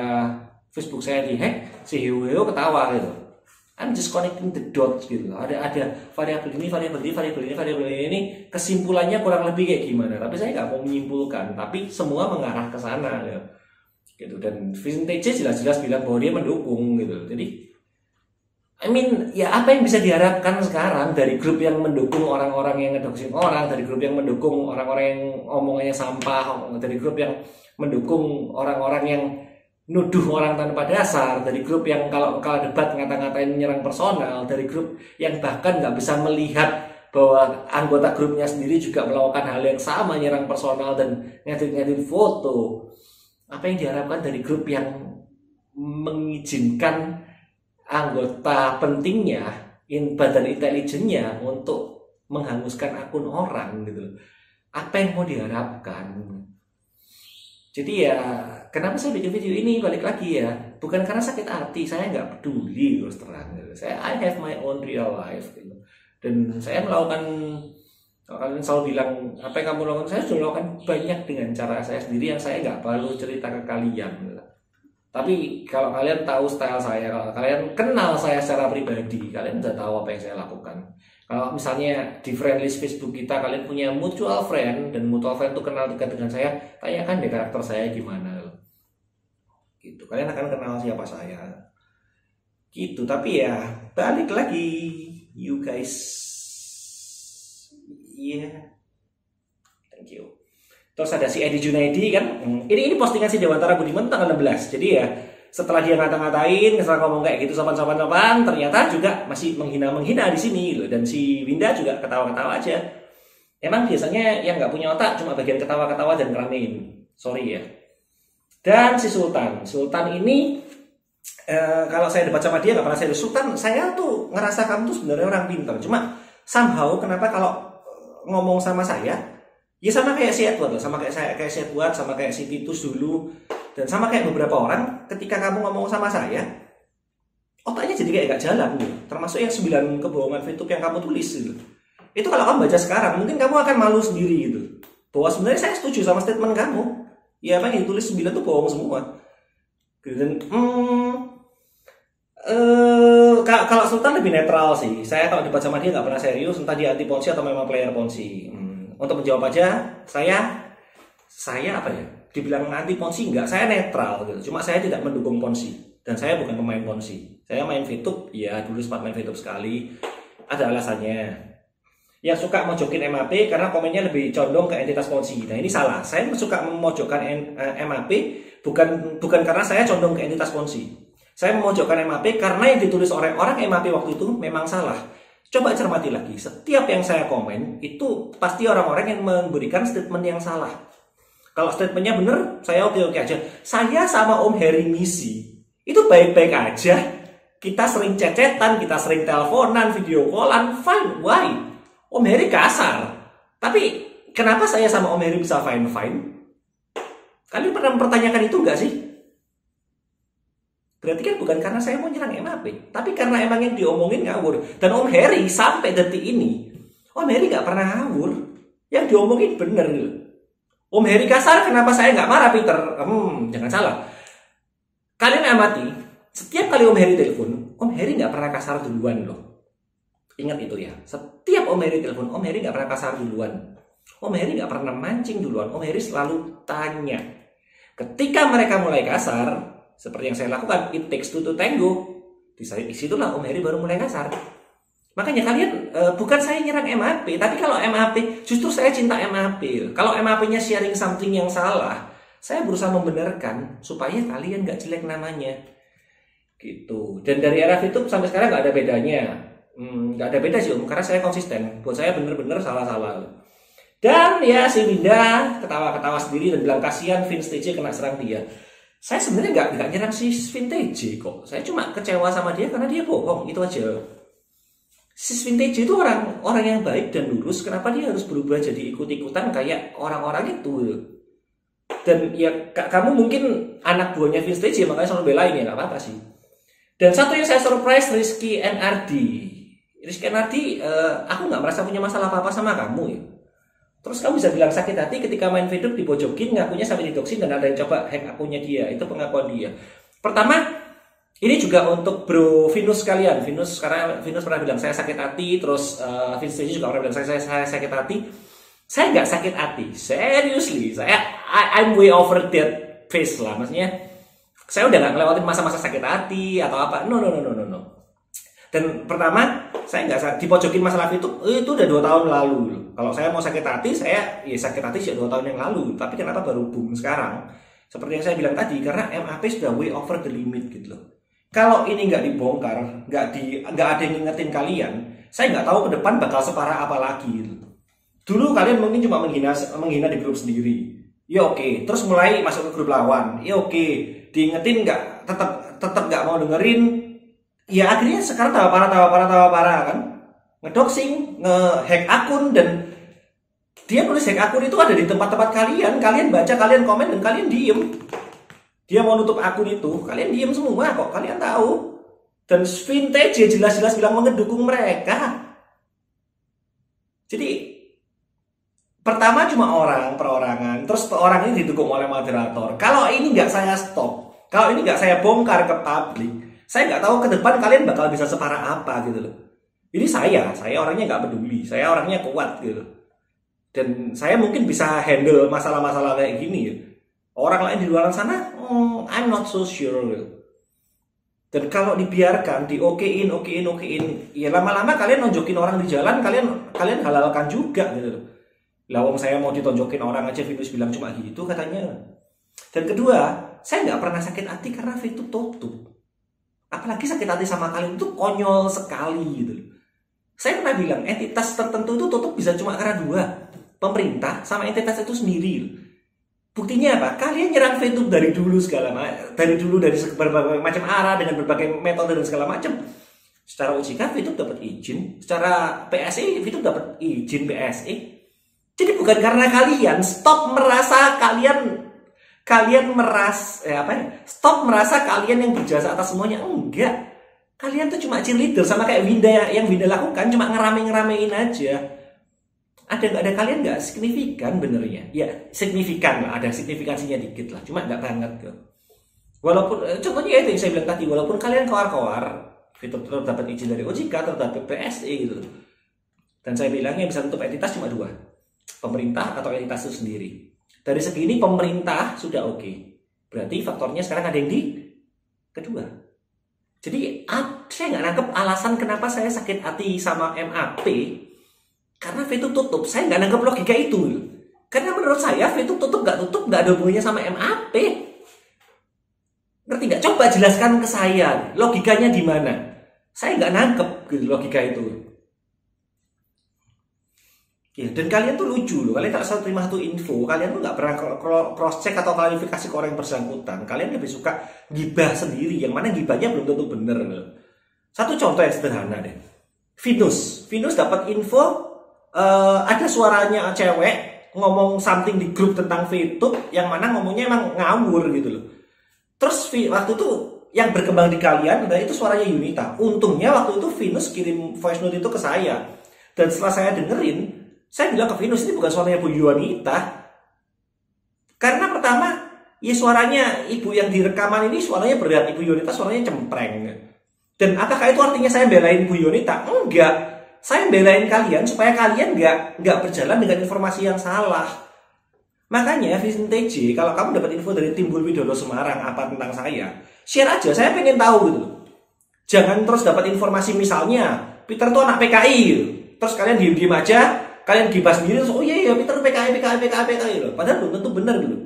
Facebook saya dihack, si Heo ketawa gitu. I'm just connecting the dots gitu. Ada variabel ini, kesimpulannya kurang lebih kayak gimana. Tapi saya nggak mau menyimpulkan, tapi semua mengarah ke sana gitu. Dan Vintage jelas-jelas bilang bahwa dia mendukung gitu. Jadi ya apa yang bisa diharapkan sekarang dari grup yang mendukung orang-orang yang ngedoxing orang, dari grup yang mendukung orang-orang yang omongannya sampah, dari grup yang mendukung orang-orang yang nuduh orang tanpa dasar, dari grup yang kalau debat ngata-ngatain nyerang personal, dari grup yang bahkan nggak bisa melihat bahwa anggota grupnya sendiri juga melakukan hal yang sama, nyerang personal dan ngedit foto. Apa yang diharapkan dari grup yang mengizinkan anggota pentingnya, badan intelijennya untuk menghanguskan akun orang gitu. Apa yang mau diharapkan? Jadi ya kenapa saya bikin video ini, balik lagi ya, bukan karena sakit hati, saya nggak peduli terus terang gitu. I have my own real life gitu. Dan saya melakukan, kalau kalian selalu bilang apa yang kamu lakukan, saya sudah melakukan banyak dengan cara saya sendiri yang saya nggak perlu cerita ke kalian gitu. Tapi kalau kalian tahu style saya, kalau kalian kenal saya secara pribadi, kalian udah tahu apa yang saya lakukan. Kalau misalnya di friend list Facebook kita kalian punya mutual friend, dan mutual friend itu kenal dekat dengan saya, tanyakan deh karakter saya gimana gitu. Kalian akan kenal siapa saya gitu. Tapi ya balik lagi, you guys, thank you. Terus ada si Edi Junaidi kan, ini postingan si Dewantara Budiman tanggal 16. Jadi ya setelah dia ngata-ngatain, setelah ngomong kayak gitu sopan-sopan, ternyata juga masih menghina di sini loh. Dan si Winda juga ketawa-ketawa aja. Emang biasanya yang nggak punya otak cuma bagian ketawa-ketawa dan ngeramein. Sorry ya. Dan si Sultan ini kalau saya debat sama dia nggak pernah serius. Sultan, saya tuh ngerasa kamu tuh sebenarnya orang pintar. Cuma somehow kenapa kalau ngomong sama saya, ya sama kayak si Edward, sama kayak si Edward, sama kayak si Titus dulu. Dan sama kayak beberapa orang, ketika kamu ngomong sama saya, otaknya jadi kayak gak jalan gitu. Termasuk yang 9 kebohongan Facebook yang kamu tulis gitu. Itu kalau kamu baca sekarang, mungkin kamu akan malu sendiri gitu. Bahwa sebenarnya saya setuju sama statement kamu. Ya apa yang ditulis 9 tuh bohong semua. Dan kalau Sultan lebih netral sih. Saya kalau debat sama dia gak pernah serius, entah dia anti Ponzi atau memang player Ponzi. Untuk menjawab aja, saya apa ya? Dibilang anti Ponzi enggak, saya netral gitu. Cuma saya tidak mendukung Ponzi, dan saya bukan pemain Ponzi. Saya main VTube, ya dulu sempat main VTube sekali. Ada alasannya. yang suka mojokin MAP karena komennya lebih condong ke entitas ponzi. Nah ini salah. Saya suka memojokkan MAP bukan karena saya condong ke entitas ponzi. Saya memojokkan MAP karena yang ditulis oleh orang MAP waktu itu memang salah. Coba cermati lagi. Setiap yang saya komen itu pasti orang-orang yang memberikan statement yang salah. Kalau statementnya benar, saya oke-oke aja. Saya sama Om Heri misi itu baik-baik aja. Kita sering cecetan, kita sering teleponan, video callan, fine. Why? Om Heri kasar. Tapi kenapa saya sama Om Heri bisa fine-fine? Kalian pernah mempertanyakan itu nggak sih? Berarti kan bukan karena saya mau nyerang MAP, tapi karena emang yang diomongin ngawur. Dan Om Heri sampai detik ini, Om Heri nggak pernah ngawur. Yang diomongin bener. Om Heri kasar, kenapa saya nggak marah, Peter? Jangan salah. Kalian amati, setiap kali Om Heri telepon, Om Heri nggak pernah kasar duluan loh. Ingat itu ya. Setiap Om Heri telepon, Om Heri nggak pernah kasar duluan. Om Heri nggak pernah mancing duluan. Om Heri selalu tanya. Ketika mereka mulai kasar, seperti yang saya lakukan, it takes two to tango. Di situlah Om Heri baru mulai kasar. Makanya kalian, bukan saya nyerang MAP, tapi kalau MAP, justru saya cinta MAP. Kalau MAP-nya sharing something yang salah, saya berusaha membenarkan supaya kalian nggak jelek namanya. Gitu. Dan dari era YouTube sampai sekarang nggak ada bedanya. Nggak ada beda sih Om, karena saya konsisten. Buat saya bener-bener salah-salah. Dan ya si Winda ketawa-ketawa sendiri dan bilang kasihan Vintage kena serang dia. Saya sebenarnya nggak nyerang si Vintage kok. Saya cuma kecewa sama dia karena dia bohong, itu aja. Si Vintage itu orang yang baik dan lurus. Kenapa dia harus berubah jadi ikut-ikutan kayak orang-orang itu? Dan ya kamu mungkin anak buahnya Vintage makanya selalu belain ya, nggak apa-apa sih. Dan satu yang saya surprise, Rizky NRD. Rizky NRD, aku nggak merasa punya masalah apa-apa sama kamu ya. Terus kamu bisa bilang sakit hati ketika main video dipojokin, ngakunya sampai didoksin dan ada yang coba hack akunnya dia. Itu pengakuan dia. Pertama, ini juga untuk Bro Vinus kalian. Karena Vinus pernah bilang saya sakit hati, terus Vinus juga pernah bilang saya sakit hati. Saya nggak sakit hati, seriously. I'm way over that phase lah, maksudnya. Saya udah nggak ngelewatin masa-masa sakit hati atau apa. No. Dan pertama, saya nggak dipojokin masalah itu udah 2 tahun lalu. Kalau saya mau sakit hati, saya sakit hati sejak 2 tahun yang lalu. Tapi kenapa baru boom sekarang? Seperti yang saya bilang tadi, karena MAP sudah way over the limit gitu loh. Kalau ini nggak dibongkar, nggak ada yang ngingetin kalian, saya nggak tahu ke depan bakal separah apa lagi gitu. Dulu kalian mungkin cuma menghina di grup sendiri. Ya oke. Terus mulai masuk ke grup lawan. Ya oke. Diingetin nggak, tetap nggak mau dengerin. Ya akhirnya sekarang tawa parah kan, ngedoxing, ngehack akun, dan dia nulis hack akun itu ada di tempat-tempat kalian baca, kalian komen, dan kalian diem. Dia mau nutup akun itu, kalian diem semua kok, kalian tahu. Dan Vintage jelas-jelas bilang mengedukung mereka. Jadi pertama cuma perorangan, terus orang ini didukung oleh moderator. Kalau ini nggak saya stop, kalau ini nggak saya bongkar ke publik, saya nggak tahu ke depan kalian bakal bisa separah apa gitu loh. Ini saya orangnya nggak peduli, saya orangnya kuat gitu. Dan saya mungkin bisa handle masalah-masalah kayak gini. Orang lain di luar sana, I'm not so sure. Gitu. Dan kalau dibiarkan, okein, ya lama-lama kalian nonjokin orang di jalan, kalian halalkan juga gitu loh. Lah wong saya mau ditonjokin orang aja, Venus bilang cuma gitu katanya. Dan kedua, saya nggak pernah sakit hati karena itu tutup. Apalagi sakit hati sama kalian itu konyol sekali gitu. Saya pernah bilang entitas tertentu itu tutup bisa cuma karena 2, pemerintah sama entitas itu sendiri. Buktinya apa? Kalian nyerang VTube dari dulu dari berbagai macam arah dengan berbagai metode dan segala macam. Secara OJK VTube dapat izin, secara PSE VTube dapat izin PSE. Jadi bukan karena kalian stop merasa stop merasa kalian yang berjasa atas semuanya. Enggak. Kalian tuh cuma cheerleader, sama kayak Winda yang Winda lakukan, cuma ngeramein aja. Ada kalian nggak signifikan benernya? Ya signifikan lah, ada signifikansinya dikit lah, cuma nggak banget kok. Walaupun contohnya itu yang saya bilang tadi, walaupun kalian keluar tetap dapat izin dari OJK, tetap dapat PSE gitu. Dan saya bilangnya bisa tutup entitas cuma 2, pemerintah atau entitas itu sendiri. Dari segi ini pemerintah sudah oke. Berarti faktornya sekarang ada yang di kedua. Jadi saya nggak nangkep alasan kenapa saya sakit hati sama MAP. Karena VTube tutup, saya nggak nangkep logika itu. Karena menurut saya VTube tutup nggak ada hubungannya sama MAP. Ngerti nggak? Coba jelaskan ke saya, logikanya di mana? Saya nggak nangkep gitu, logika itu. Ya, dan kalian tuh lucu loh. Kalian kalau satu terima satu info, kalian tuh nggak pernah cross check atau klarifikasi ke orang yang bersangkutan. Kalian lebih suka gibah sendiri, yang mana gibahnya belum tentu bener loh. Satu contoh yang sederhana deh. Venus dapat info ada suaranya cewek ngomong something di grup tentang VTube, yang mana ngomongnya emang ngawur gitu loh. Terus waktu itu yang berkembang di kalian adalah itu suaranya Yunita. Untungnya waktu itu Venus kirim voice note itu ke saya. Dan setelah saya dengerin, saya bilang ke Venus, ini bukan suaranya Bu Yunita. Karena pertama, ya suaranya ibu yang direkaman ini suaranya berat, Ibu Yunita suaranya cempreng. Dan apakah itu artinya saya belain Bu Yunita? Enggak. Saya belain kalian supaya kalian nggak berjalan dengan informasi yang salah. Makanya Vintage, kalau kamu dapat info dari Timbul Widodo Semarang apa tentang saya, share aja, saya pengen tahu gitu. Jangan terus dapat informasi misalnya Peter tuh anak PKI gitu. Terus kalian diem aja, kalian gibah sendiri terus, oh iya Peter PKI loh. Padahal belum tentu benar gitu.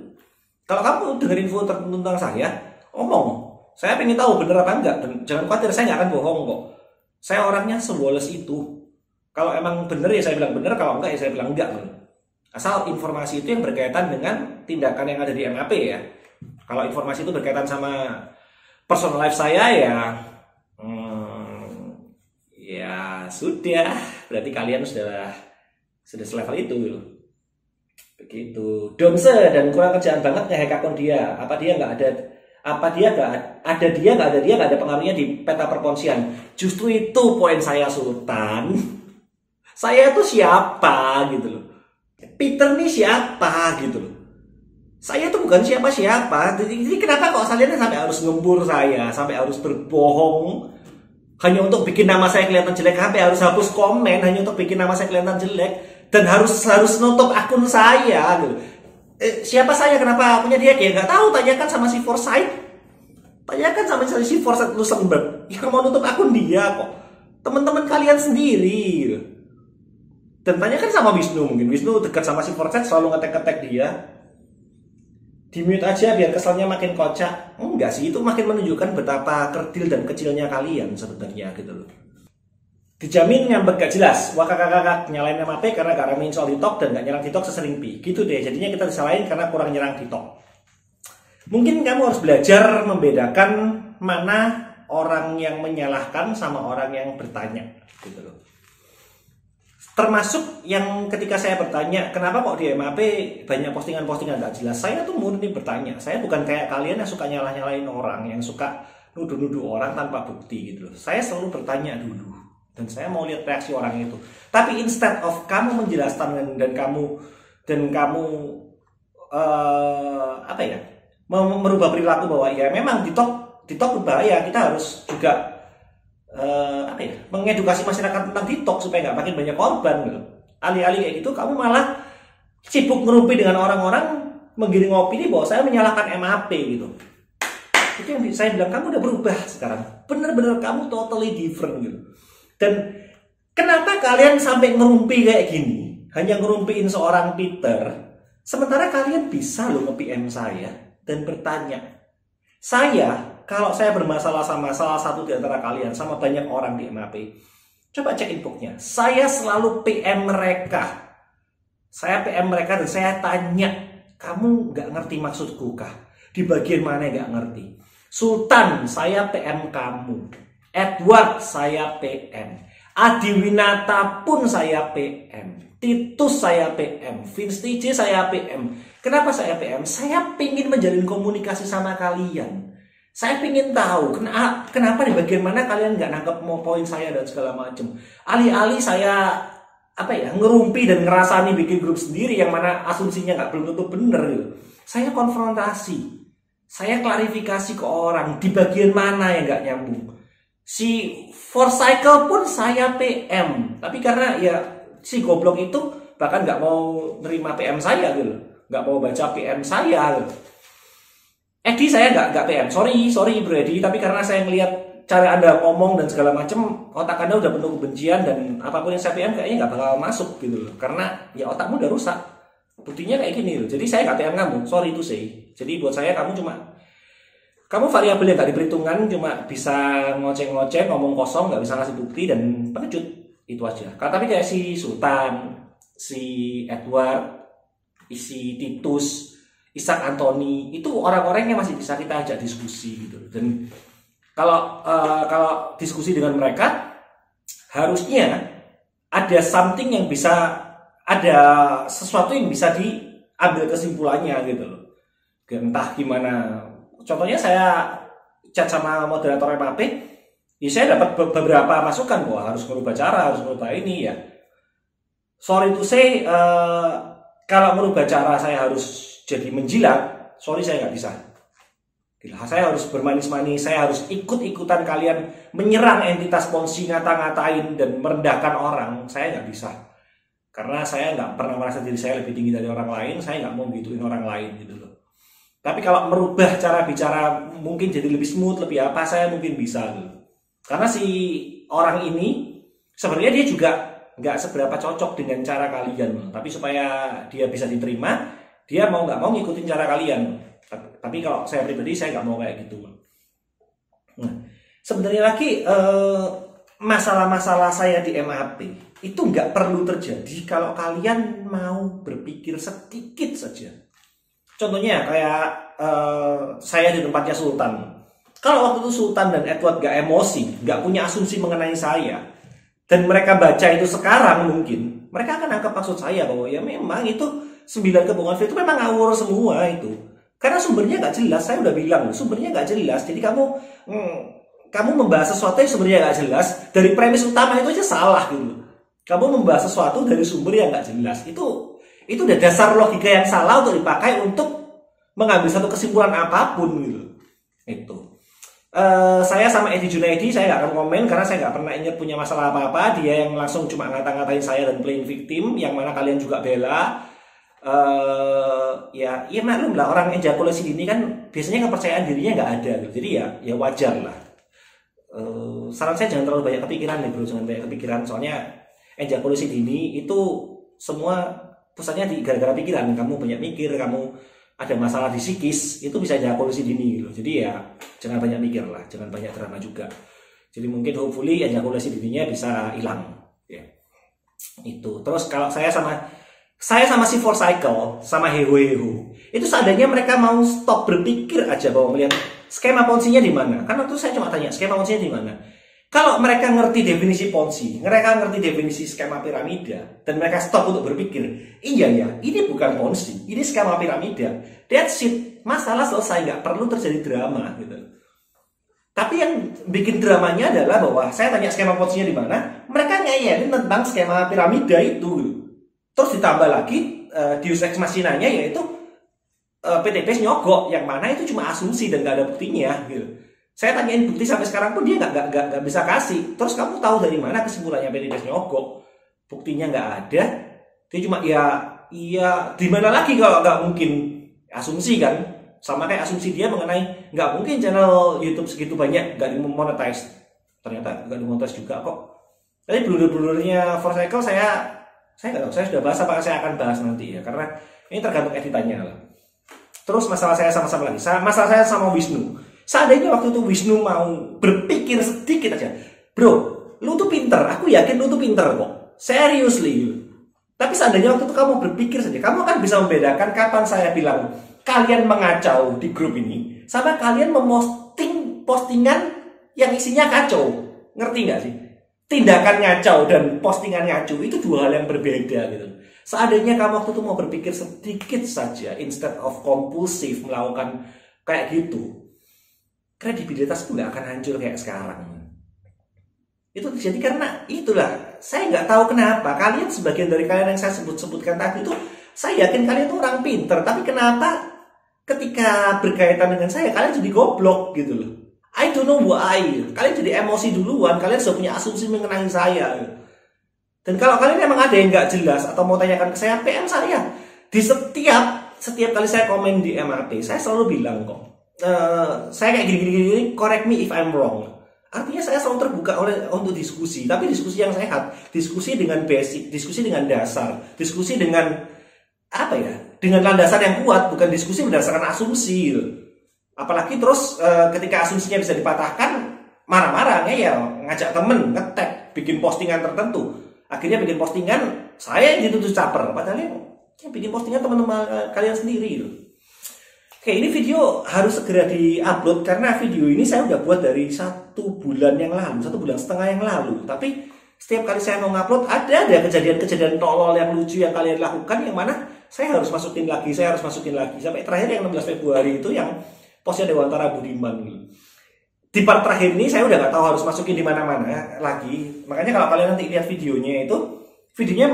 Kalau kamu dengar info tertentu tentang saya, omong. Saya pengen tahu benar apa enggak. Dan jangan khawatir, saya nggak akan bohong kok. Saya orangnya sewoles itu. Kalau emang benar ya saya bilang benar, kalau enggak ya saya bilang enggak. Asal informasi itu yang berkaitan dengan tindakan yang ada di MAP ya. Kalau informasi itu berkaitan sama personal life saya ya, ya sudah. Berarti kalian sudah selevel itu. Begitu. Domse dan kurang kerjaan banget nge-hack akun dia. Apa dia nggak ada? Apa dia nggak ada pengaruhnya di peta perponsian? Justru itu poin saya, Sultan. Saya tuh siapa gitu loh. Peter nih siapa gitu loh. Saya tuh bukan siapa-siapa. Jadi kenapa kok kalian sampai harus ngempur saya, sampai harus berbohong hanya untuk bikin nama saya kelihatan jelek, sampai harus hapus komen hanya untuk bikin nama saya kelihatan jelek, dan harus nutup akun saya gitu. Siapa saya, kenapa punya dia? Ya nggak tahu, tanyakan sama si Forsyth. Tanyakan sama si Forsyth Luxemburg yang mau nutup akun dia kok. Teman-teman kalian sendiri gitu. Dan tanyakan sama Wisnu, mungkin Wisnu dekat sama si Forsyth, selalu ngetek-ngetek dia. Di-mute aja biar keselnya makin kocak. Enggak sih, itu makin menunjukkan betapa kerdil dan kecilnya kalian sebenarnya gitu loh. Dijamin ngambek gak jelas, wakak-kakak nyalain MAP karena gak ramein soal TikTok dan gak nyerang TikTok sesering pi. Gitu deh, jadinya kita disalahin karena kurang nyerang TikTok. Mungkin kamu harus belajar membedakan mana orang yang menyalahkan sama orang yang bertanya gitu loh. Termasuk yang ketika saya bertanya, kenapa kok di MAP banyak postingan-postingan gak jelas? Saya tuh murni bertanya. Saya bukan kayak kalian yang suka nyalah-nyalahin orang, yang suka nuduh-nuduh orang tanpa bukti gitu loh. Saya selalu bertanya dulu. Dan saya mau lihat reaksi orang itu. Tapi instead of kamu menjelaskan dan kamu merubah perilaku bahwa ya memang TikTok berbahaya, kita harus juga mengedukasi masyarakat tentang TikTok supaya nggak makin banyak korban gitu. Alih-alih kayak gitu, kamu malah sibuk ngerumpi dengan orang-orang menggiring opini bahwa saya menyalahkan MAP gitu. Itu yang saya bilang, kamu udah berubah sekarang. Bener-bener kamu totally different gitu. Dan kenapa kalian sampai ngerumpi kayak gini? Hanya ngerumpiin seorang Peter, sementara kalian bisa loh nge-PM saya dan bertanya. Kalau saya bermasalah sama salah satu di antara kalian, sama banyak orang di MAP, coba cek inboxnya. Saya selalu PM mereka. Saya PM mereka dan saya tanya, kamu nggak ngerti maksudku kah? Di bagian mana nggak ngerti? Sultan, saya PM kamu. Edward, saya PM. Adiwinata pun saya PM. Titus saya PM. Vince TJ saya PM. Kenapa saya PM? Saya pengen menjalin komunikasi sama kalian. Saya pengen tahu kenapa di bagian mana kalian nggak nangkep mau poin saya dan segala macam. Alih-alih saya ngerumpi dan ngerasani bikin grup sendiri yang mana asumsinya belum tentu bener gitu. Saya konfrontasi, saya klarifikasi ke orang di bagian mana yang nggak nyambung. Si Forcycle pun saya PM, tapi karena ya si goblok itu bahkan nggak mau nerima PM saya gitu, nggak mau baca PM saya gitu. Edi saya nggak PM, sorry Bro Edi, tapi karena saya ngelihat cara Anda ngomong dan segala macam, otak Anda udah penuh kebencian dan apapun yang saya PM kayaknya nggak bakal masuk gitu loh. Karena ya otakmu udah rusak. Buktinya kayak gini loh. Jadi saya nggak PM kamu, sorry to say. Jadi buat saya kamu variabel yang nggak diperhitungkan, cuma bisa ngoceh-ngoceh, ngomong kosong, nggak bisa ngasih bukti dan pengecut. Itu aja. Tapi kayak si Sultan, si Edward, si Titus, Ishak Anthony, itu orang-orang yang masih bisa kita ajak diskusi gitu. Dan kalau diskusi dengan mereka, harusnya ada something yang bisa, ada sesuatu yang bisa diambil kesimpulannya gitu loh. Entah gimana. Contohnya saya chat sama moderator MAP, ya saya dapat beberapa masukan bahwa harus merubah cara, harus merubah ini ya. Sorry to say, kalau merubah cara saya harus jadi menjilat, sorry saya nggak bisa. Gila, saya harus bermanis-manis, saya harus ikut-ikutan kalian menyerang entitas Ponzi, ngata-ngatain dan merendahkan orang, saya nggak bisa. Karena saya nggak pernah merasa diri saya lebih tinggi dari orang lain, saya nggak mau gituin orang lain gitu loh. Tapi kalau merubah cara bicara mungkin jadi lebih smooth, lebih apa, saya mungkin bisa gitu. Karena si orang ini sebenarnya dia juga nggak seberapa cocok dengan cara kalian, tapi supaya dia bisa diterima, dia mau nggak mau ngikutin cara kalian. Tapi kalau saya pribadi saya nggak mau kayak gitu. Nah, sebenarnya lagi masalah-masalah saya di MAP itu nggak perlu terjadi kalau kalian mau berpikir sedikit saja. Contohnya kayak saya di tempatnya Sultan. Kalau waktu itu Sultan dan Edward gak emosi, gak punya asumsi mengenai saya, dan mereka baca itu sekarang mungkin, mereka akan anggap maksud saya bahwa ya memang itu 9 kebohongan itu memang ngawur semua itu. Karena sumbernya gak jelas, saya udah bilang, sumbernya gak jelas. Jadi kamu membahas sesuatu yang sumbernya gak jelas, dari premis utama itu aja salah gitu. Kamu membahas sesuatu dari sumber yang gak jelas, itu udah dasar logika yang salah untuk dipakai untuk mengambil satu kesimpulan apapun gitu. Itu. Saya sama Edi Junaidi saya nggak akan komen karena saya nggak pernah ingat punya masalah apa-apa. Dia yang langsung cuma ngata-ngatain saya dan playing victim, yang mana kalian juga bela. Ya maklum lah, orang ejakulasi dini kan biasanya kepercayaan dirinya nggak ada gitu. Jadi ya wajar lah. Saran saya jangan terlalu banyak kepikiran nih bro, jangan banyak kepikiran, soalnya ejakulasi dini itu semua pusatnya di gara-gara pikiran. Kamu banyak mikir, kamu ada masalah di psikis, itu bisa ejakulasi dini gitu. Jadi ya jangan banyak mikir lah, jangan banyak drama juga. Jadi mungkin hopefully ejakulasi dininya bisa hilang ya. Itu. Terus kalau saya sama C4 Cycle sama Heho itu seandainya mereka mau stop berpikir aja bahwa melihat skema Ponzi-nya di mana. Kan waktu saya cuma tanya skema Ponzi-nya di mana. Kalau mereka ngerti definisi Ponzi, mereka ngerti definisi skema piramida, dan mereka stop untuk berpikir, iya ya, ini bukan Ponzi, ini skema piramida. That's it, masalah selesai, nggak perlu terjadi drama gitu. Tapi yang bikin dramanya adalah bahwa saya tanya skema Ponzi-nya di mana, mereka ngeyelin tentang skema piramida itu. Terus ditambah lagi Deus Ex Machinanya yaitu PTBS nyogok, yang mana itu cuma asumsi dan nggak ada buktinya gitu. Saya tanyain bukti sampai sekarang pun dia nggak bisa kasih. Terus kamu tahu dari mana kesimpulannya PTBS nyogok? Buktinya nggak ada. Dia cuma iya di mana lagi kalau nggak mungkin asumsi kan? Sama kayak asumsi dia mengenai nggak mungkin channel YouTube segitu banyak nggak dimonetize. Ternyata nggak dimonetize juga kok. Tapi blur-blurnya For Cycle saya nggak tahu. Saya sudah bahas apa saya akan bahas nanti ya, karena ini tergantung editannya lah. Terus masalah saya sama-sama lagi. Masalah saya sama Wisnu. Seandainya waktu itu Wisnu mau berpikir sedikit aja, bro, lu tuh pinter, aku yakin lu tuh pinter kok, seriously. Tapi seandainya waktu itu kamu berpikir saja, kamu akan bisa membedakan kapan saya bilang kalian mengacau di grup ini, sama kalian memposting postingan yang isinya kacau. Ngerti nggak sih? Tindakan ngacau dan postingan ngacu itu dua hal yang berbeda gitu. Seandainya kamu waktu itu mau berpikir sedikit saja, instead of kompulsif melakukan kayak gitu, kredibilitas itu nggak akan hancur kayak sekarang. Itu terjadi karena itulah, saya nggak tahu kenapa kalian, sebagian dari kalian yang saya sebutkan tadi itu, saya yakin kalian itu orang pinter, tapi kenapa ketika berkaitan dengan saya kalian jadi goblok gitu loh. I don't know why. Kalian jadi emosi duluan, kalian sudah punya asumsi mengenai saya. Dan kalau kalian memang ada yang nggak jelas atau mau tanyakan ke saya, PM saya. Di setiap kali saya komen di MAP, saya selalu bilang kok, saya kayak gini, correct me if I'm wrong. Artinya saya selalu terbuka untuk diskusi, tapi diskusi yang sehat, diskusi dengan basic, diskusi dengan dasar, diskusi dengan apa ya, dengan landasan yang kuat, bukan diskusi berdasarkan asumsi gitu. Apalagi terus ketika asumsinya bisa dipatahkan, marah-marah, ngeyel, ngajak temen, nge-tag, bikin postingan tertentu, akhirnya bikin postingan saya yang dituduh caper, padahal yang bikin postingan teman-teman kalian sendiri gitu. Oke, ini video harus segera di-upload karena video ini saya udah buat dari 1 bulan yang lalu, 1,5 bulan yang lalu. Tapi setiap kali saya mau ngupload ada kejadian-kejadian tolol yang lucu yang kalian lakukan, yang mana saya harus masukin lagi, sampai terakhir yang 16 Februari itu yang postnya Dewantara Budiman gitu. Di part terakhir ini saya udah nggak tahu harus masukin di mana-mana lagi. Makanya kalau kalian nanti lihat videonya cutnya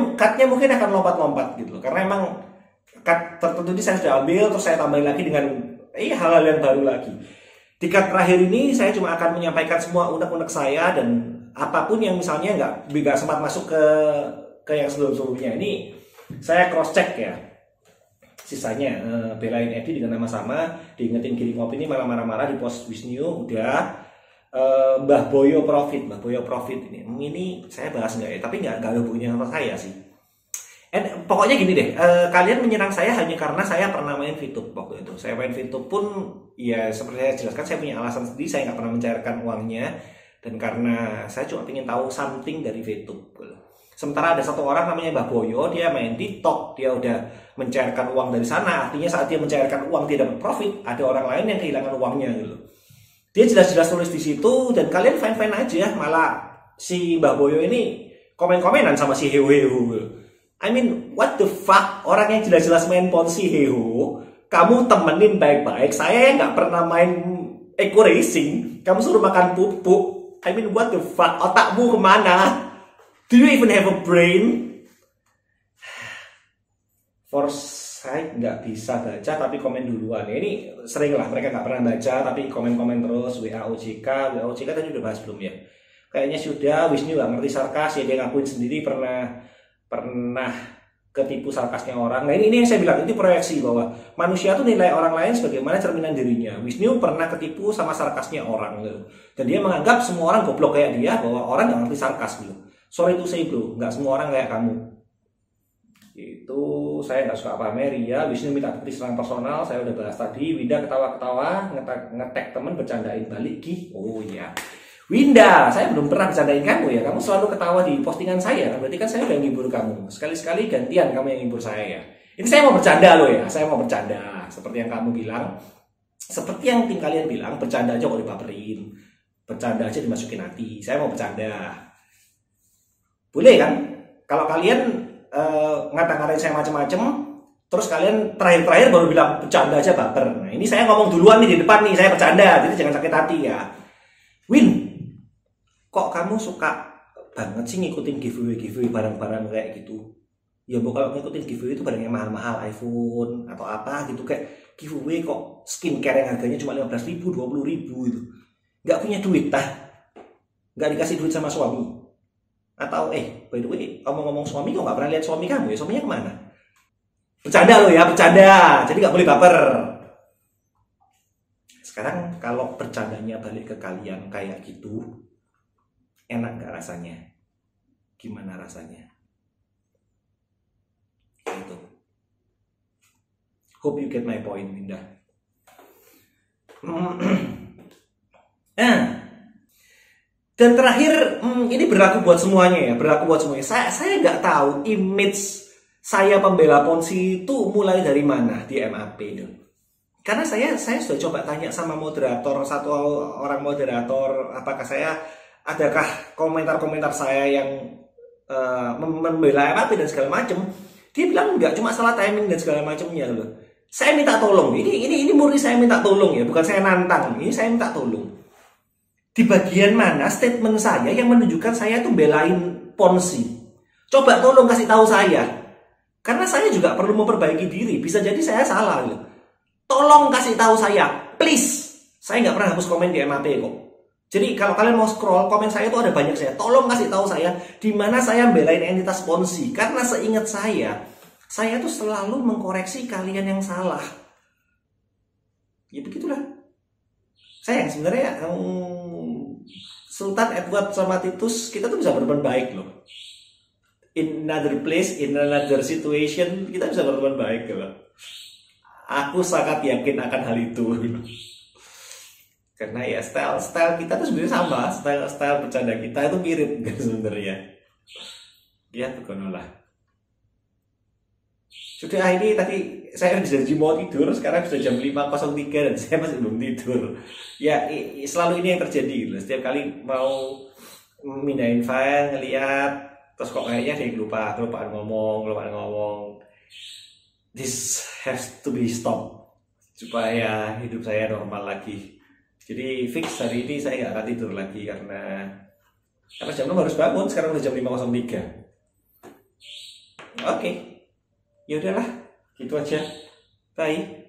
mungkin akan lompat-lompat gitu loh. Karena emang cut tertentu ini saya sudah ambil, terus saya tambahin lagi dengan hal-hal yang baru lagi. Di cut terakhir ini saya cuma akan menyampaikan semua unek-unek saya, dan apapun yang misalnya nggak sempat masuk ke yang sebelum-sebelumnya ini saya cross check ya. Sisanya belain Edi dengan nama sama, diingetin Giring Ngopi ini malah marah-marah di post Wisnu udah. Mbah Boyo Profit ini saya bahas nggak ya, tapi nggak ada hubungannya sama saya sih. Pokoknya gini deh, kalian menyerang saya hanya karena saya pernah main VTube waktu itu. Saya main VTube pun ya seperti saya jelaskan, saya punya alasan sendiri, saya nggak pernah mencairkan uangnya, dan karena saya cuma ingin tahu something dari VTube. Sementara ada satu orang namanya Mbah Boyo, dia main TikTok, dia udah mencairkan uang dari sana. Artinya saat dia mencairkan uang dia dapat profit, ada orang lain yang kehilangan uangnya gitu. Dia jelas-jelas tulis di situ, dan kalian fine-fine aja, malah si Mbah Boyo ini komen-komenan sama si Heho. I mean, what the fuck? Orang yang jelas-jelas main Ponzi Heho, kamu temenin baik-baik. Saya yang nggak pernah main Eco Racing, kamu suruh makan pupuk. I mean, what the fuck? Otakmu kemana? Do you even have a brain? Foresight nggak bisa baca, tapi komen duluan. Ya, ini sering lah, mereka nggak pernah baca, tapi komen-komen terus. WAOJK tadi udah bahas belum ya? Kayaknya sudah. Wisnu nggak ngerti sarkas, ya dia ngakuin sendiri pernah ketipu sarkasnya orang. Nah ini yang saya bilang, itu proyeksi bahwa manusia tuh nilai orang lain sebagaimana cerminan dirinya. Wisnu pernah ketipu sama sarkasnya orang gitu. Dan dia menganggap semua orang goblok kayak dia, bahwa orang nggak ngerti sarkas gitu. Sorry to say bro, nggak semua orang kayak kamu. Itu saya nggak suka pamer ya. Wisnu minta bukti serang personal, saya udah bahas tadi. Winda ketawa-ketawa, ngetek temen, bercandain balik. Oh iya, Winda, saya belum pernah bercandain kamu ya. Kamu selalu ketawa di postingan saya. Berarti kan saya udah ngibur kamu. Sekali-sekali gantian kamu yang ngibur saya ya. Ini saya mau bercanda loh ya. Saya mau bercanda. Seperti yang kamu bilang. Seperti yang tim kalian bilang, bercanda aja kok dibaperin. Bercanda aja dimasukin hati. Saya mau bercanda. Boleh kan? Kalau kalian ngata-ngatain saya macam-macam, terus kalian terakhir-terakhir baru bilang bercanda aja baper. Nah ini saya ngomong duluan nih di depan nih. Saya bercanda. Jadi jangan sakit hati ya. Win, kok kamu suka banget sih ngikutin giveaway barang-barang kayak gitu? Ya bu, kalau ngikutin giveaway itu barang yang mahal-mahal, iPhone atau apa gitu, kayak giveaway kok skincare yang harganya cuma 15.000, 20.000 itu. Nggak punya duit tah? Nggak dikasih duit sama suami? Atau by the way, ngomong-ngomong suami, kok nggak pernah lihat suami kamu ya? Suaminya kemana? Bercanda loh ya, bercanda. Jadi nggak boleh baper. Sekarang kalau bercandanya balik ke kalian kayak gitu, enak gak rasanya? Gimana rasanya? Gitu. Hope you get my point, Winda. Dan terakhir, ini berlaku buat semuanya ya, Saya nggak tahu image saya pembela Ponzi itu mulai dari mana di MAP itu. Karena saya sudah coba tanya sama satu orang moderator, adakah komentar-komentar saya yang membela MAP dan segala macam. Dia bilang enggak, cuma salah timing dan segala macamnya loh. Saya minta tolong, ini murni saya minta tolong ya, bukan saya nantang, ini saya minta tolong. Di bagian mana statement saya yang menunjukkan saya tuh belain Ponzi? Coba tolong kasih tahu saya. Karena saya juga perlu memperbaiki diri, bisa jadi saya salah loh. Tolong kasih tahu saya, please. Saya nggak pernah hapus komen di MAP kok. Jadi kalau kalian mau scroll, komen saya tuh ada banyak saya. Tolong kasih tahu saya di mana saya belain entitas Ponzi. Karena seingat saya tuh selalu mengkoreksi kalian yang salah. Ya begitulah. Saya sebenarnya Sultan Edward sama Titus, kita tuh bisa berbuat baik loh. In another place, in another situation, kita bisa berbuat baik loh. Aku sangat yakin akan hal itu. Karena ya style kita tuh sebenarnya sama, style bercanda kita itu mirip kan sebenarnya. Ya tuh lah. Sudah ini tadi saya janji mau tidur, sekarang sudah jam 5.03 dan saya masih belum tidur. Ya selalu ini yang terjadi gitu. Setiap kali mau mindahin file, ngeliat, terus kok kayaknya ada yang kelupaan ngomong. This has to be stopped supaya hidup saya normal lagi. Jadi fix hari ini saya nggak akan tidur lagi karena jam 6 harus bangun, sekarang udah jam 5.03. Oke. Ya udahlah, gitu aja. Bye.